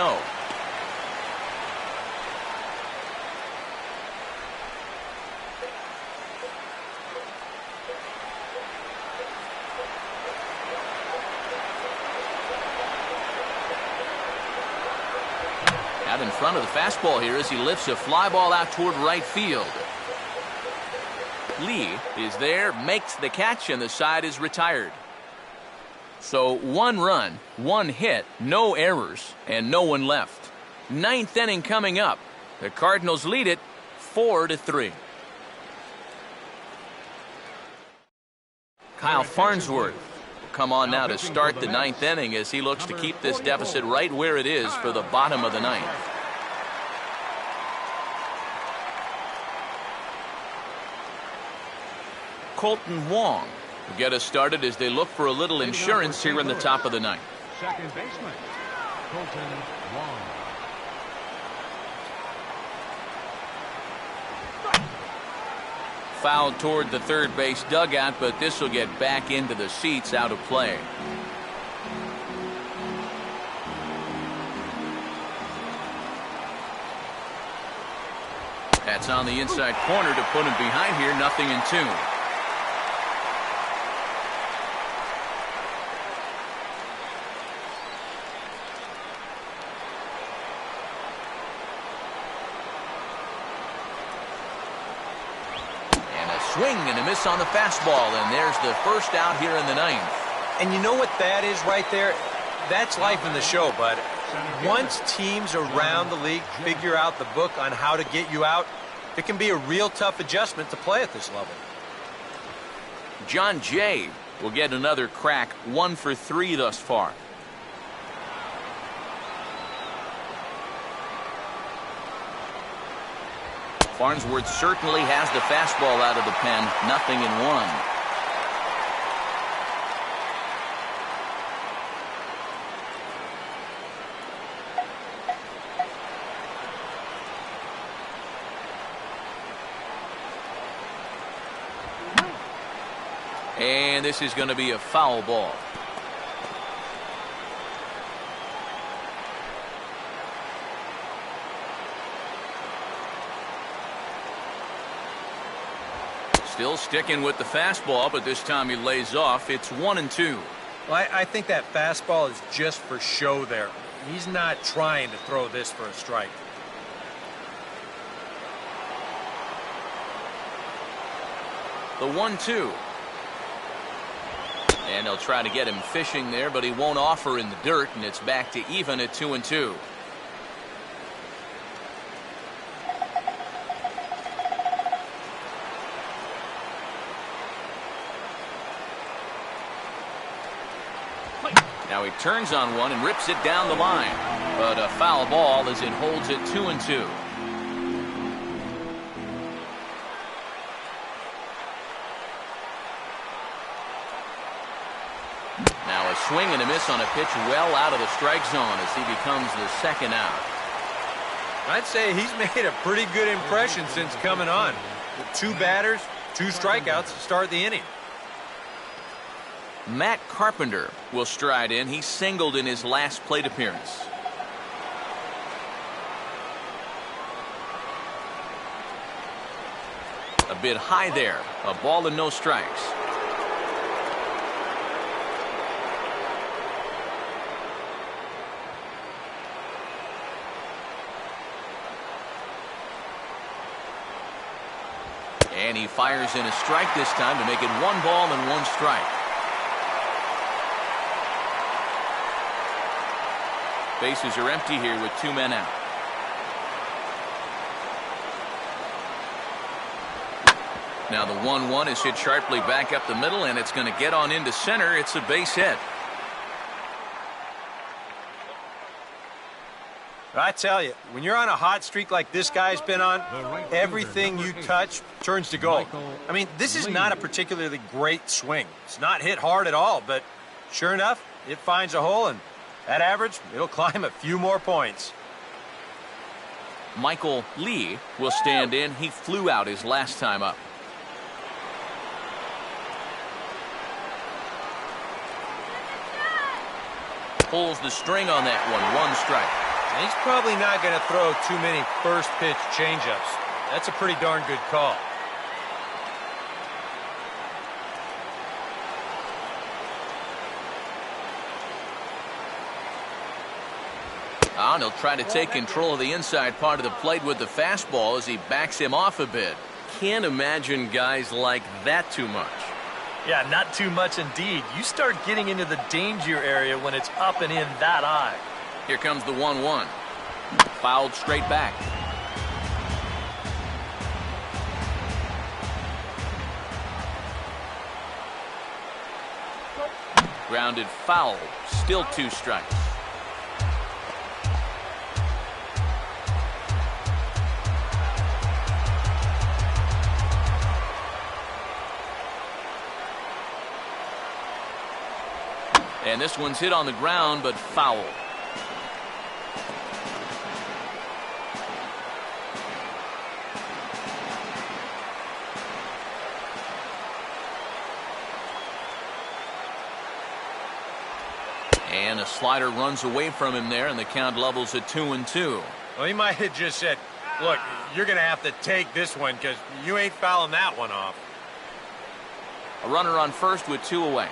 Out in front of the fastball here as he lifts a fly ball out toward right field. Lee is there, makes the catch, and the side is retired. So 1 run, 1 hit, no errors, and no one left. 9th inning coming up. The Cardinals lead it 4-3. Kyle Farnsworth will come on now to start the 9th inning as he looks to keep this deficit right where it is for the bottom of the 9th. Colton Wong will get us started as they look for a little insurance here in the top of the 9th. Second baseman, Colton Wong. Fouled toward the third base dugout, but this will get back into the seats, out of play. That's on the inside corner to put him behind here. 0-2. Swing and a miss on the fastball, and there's the first out here in the 9th. And you know what that is right there? That's life in the show, bud. once teams around the league figure out the book on how to get you out, it can be a real tough adjustment to play at this level. John Jay will get another crack, 1 for 3 thus far. Farnsworth certainly has the fastball out of the pen, 0-1. And this is going to be a foul ball. Still sticking with the fastball, but this time he lays off. It's 1-2. Well, I think that fastball is just for show there. He's not trying to throw this for a strike. The 1-2. And they'll try to get him fishing there, but he won't offer in the dirt, and it's back to even at 2-2. Now he turns on one and rips it down the line, but a foul ball as it holds it 2-2. Now a swing and a miss on a pitch well out of the strike zone as he becomes the second out. I'd say he's made a pretty good impression since coming on. With 2 batters, 2 strikeouts to start the inning. Matt Carpenter will stride in. He singled in his last plate appearance. A bit high there. A ball and no strikes. And he fires in a strike this time to make it 1 ball and 1 strike. Bases are empty here with 2 men out. Now the 1-1 is hit sharply back up the middle, and it's going to get on into center. It's a base hit. I tell you, when you're on a hot streak like this guy's been on, everything you touch turns to gold. I mean, this is not a particularly great swing. It's not hit hard at all, but sure enough, it finds a hole, and at average, it'll climb a few more points. Michael Lee will stand in. He flew out his last time up. Pulls the string on that one. 1 strike. He's probably not going to throw too many first pitch changeups. That's a pretty darn good call. And he'll try to take control of the inside part of the plate with the fastball as he backs him off a bit. Can't imagine guys like that too much. Yeah, not too much indeed. You start getting into the danger area when it's up and in that high. Here comes the 1-1. Fouled straight back. Grounded foul. Still 2 strikes. And this one's hit on the ground, but foul. And a slider runs away from him there, and the count levels at 2-2. Well, he might have just said, look, you're going to have to take this one because you ain't fouling that one off. A runner on first with 2 away.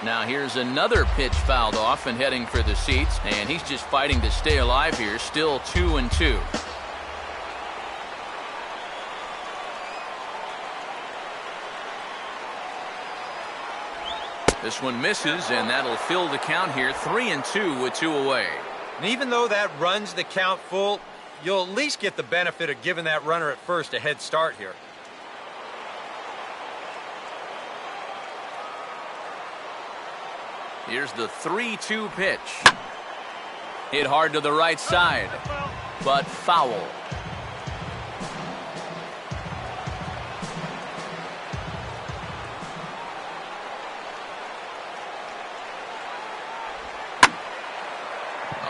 Now here's another pitch fouled off and heading for the seats, and he's just fighting to stay alive here. Still 2-2. This one misses, and that'll fill the count here. 3-2 with 2 away. And even though that runs the count full, you'll at least get the benefit of giving that runner at first a head start here. Here's the 3-2 pitch. Hit hard to the right side, but foul.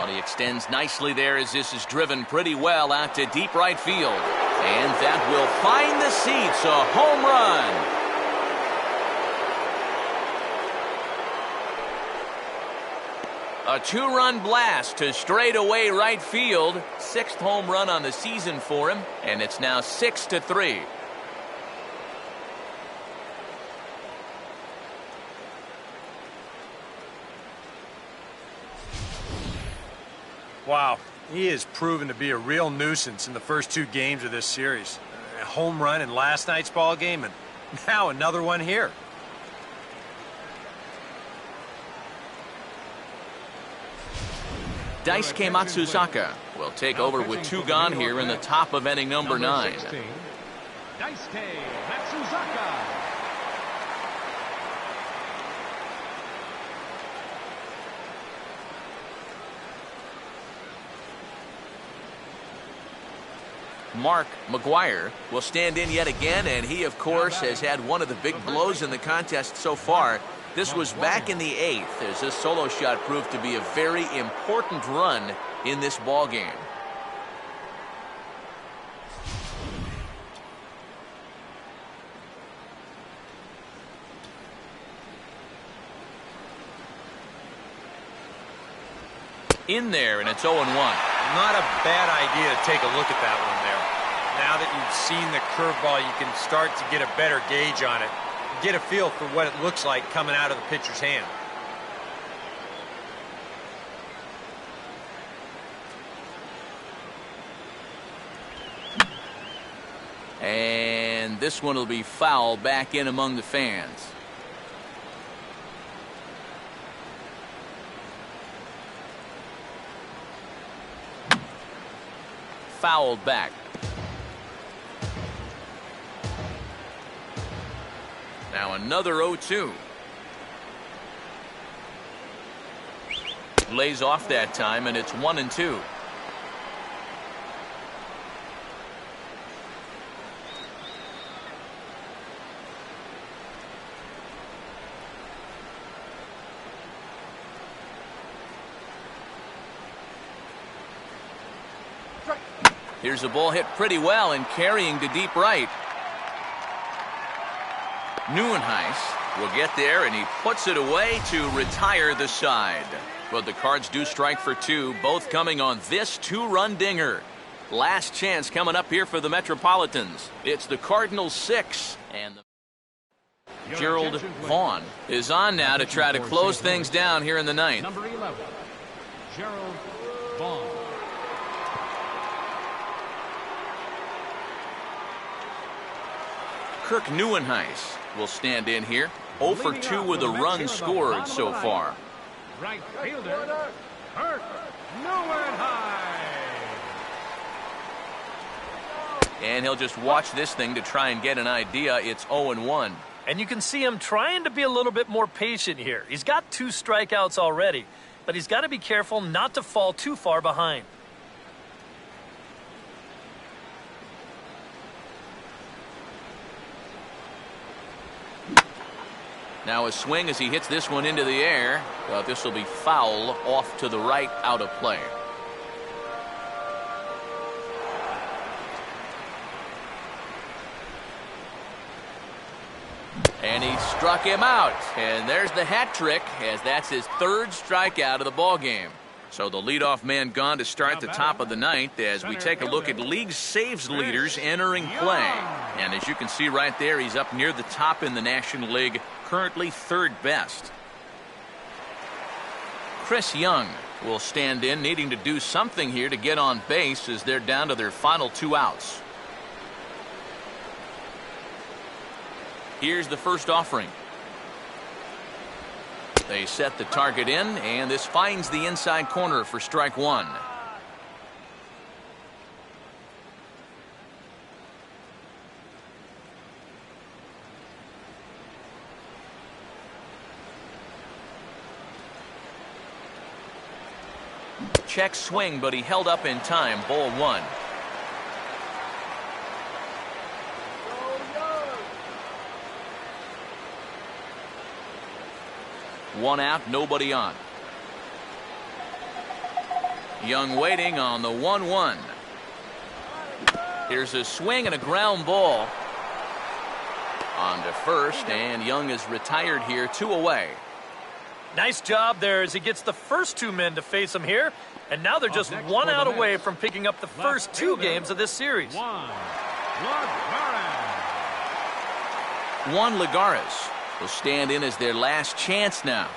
He extends nicely there as this is driven pretty well out to deep right field. And that will find the seats. A home run. A 2-run blast to straightaway right field. 6th home run on the season for him. And it's now 6-3. Wow, he has proven to be a real nuisance in the first 2 games of this series. A home run in last night's ball game, and now another one here. Daisuke Matsuzaka will take over with 2 gone here in the top of inning number 9. Daisuke Matsuzaka. Mark McGuire will stand in yet again, and he, of course, has had one of the big blows in the contest so far. This was back in the 8th, as this solo shot proved to be a very important run in this ball game. In there, and it's 0-1. Not a bad idea to take a look at that one there. Now that you've seen the curveball, you can start to get a better gauge on it. Get a feel for what it looks like coming out of the pitcher's hand. And this one will be foul back in among the fans. Fouled back. Now another 0-2. Lays off that time, and it's 1-2. Here's a ball hit pretty well and carrying to deep right. Neuenhuis will get there, and he puts it away to retire the side. But the Cards do strike for 2, both coming on this 2-run dinger. Last chance coming up here for the Metropolitans. It's the Cardinals 6, and Gerald Vaughn is on now to try to close things down here in the 9th. Number 11, Gerald Vaughn. Kirk Neuenhuis will stand in here. 0 for 2 with a run scored so far. Right fielder, Kirk Neuenhuis. And he'll just watch this thing to try and get an idea. It's 0-1. And you can see him trying to be a little bit more patient here. He's got 2 strikeouts already, but he's got to be careful not to fall too far behind. Now a swing as he hits this one into the air. But this will be foul off to the right, out of play. And he struck him out. And there's the hat trick, as that's his 3rd strikeout of the ball game. So the leadoff man gone to start the top of the 9th as we take a look at league saves leaders entering play. And as you can see right there, he's up near the top in the National League, currently 3rd best. Chris Young will stand in, needing to do something here to get on base as they're down to their final 2 outs. Here's the first offering. They set the target in, and this finds the inside corner for strike one. Check swing, but he held up in time. Ball one. One out, nobody on. Young waiting on the 1-1. Here's a swing and a ground ball. On to first, and Young is retired here, 2 away. Nice job there as he gets the first 2 men to face him here. And now they're just 1 out away from picking up the first 2 games of this series. Juan Lagares will stand in as their last chance now.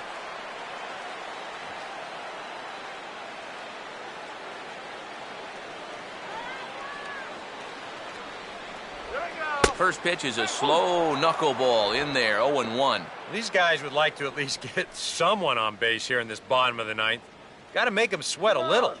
First pitch is a slow knuckleball in there, 0-1. These guys would like to at least get someone on base here in this bottom of the ninth. Got to make them sweat a little.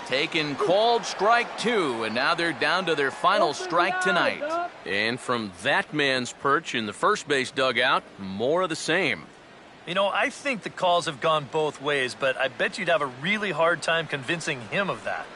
Taken, called, strike 2, and now they're down to their final strike tonight. And from that man's perch in the first base dugout, more of the same. You know, I think the calls have gone both ways, but I bet you'd have a really hard time convincing him of that.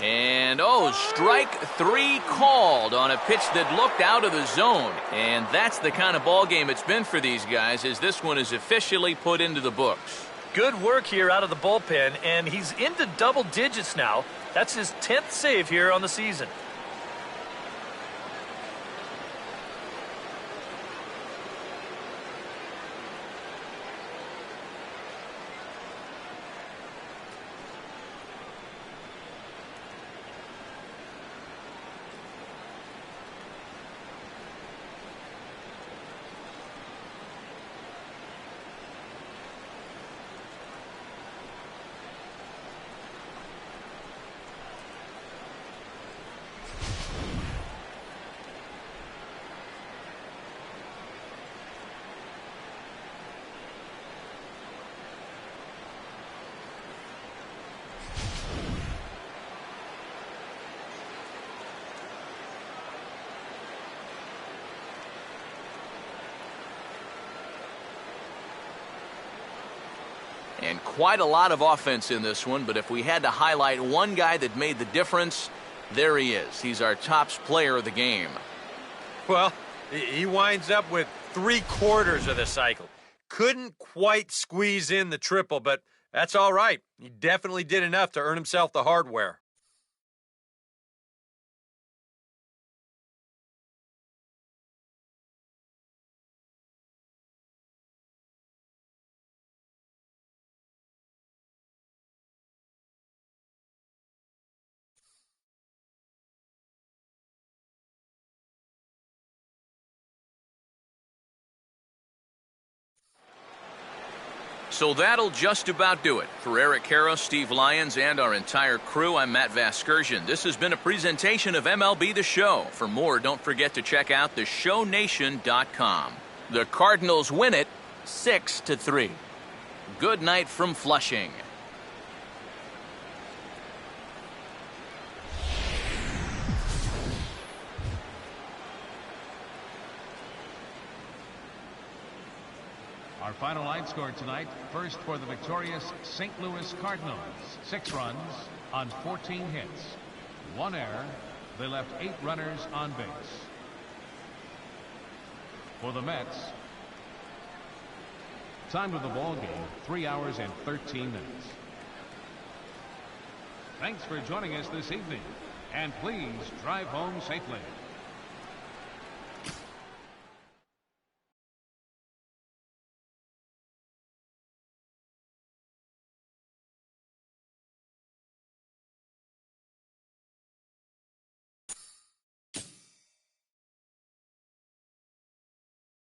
And, strike 3 called on a pitch that looked out of the zone. And that's the kind of ball game it's been for these guys, as this one is officially put into the books. Good work here out of the bullpen, and he's into double digits now. That's his 10th save here on the season. And quite a lot of offense in this one, but if we had to highlight one guy that made the difference, there he is. He's our top player of the game. Well, he winds up with 3/4 of the cycle. Couldn't quite squeeze in the triple, but that's all right. He definitely did enough to earn himself the hardware. So that'll just about do it. For Eric Karros, Steve Lyons, and our entire crew, I'm Matt Vasgersian. This has been a presentation of MLB The Show. For more, don't forget to check out theshownation.com. The Cardinals win it 6-3. Good night from Flushing. Our final line score tonight, first for the victorious St. Louis Cardinals. 6 runs on 14 hits. 1 error. They left 8 runners on base. For the Mets, time of the ball game, 3 hours and 13 minutes. Thanks for joining us this evening, and please drive home safely.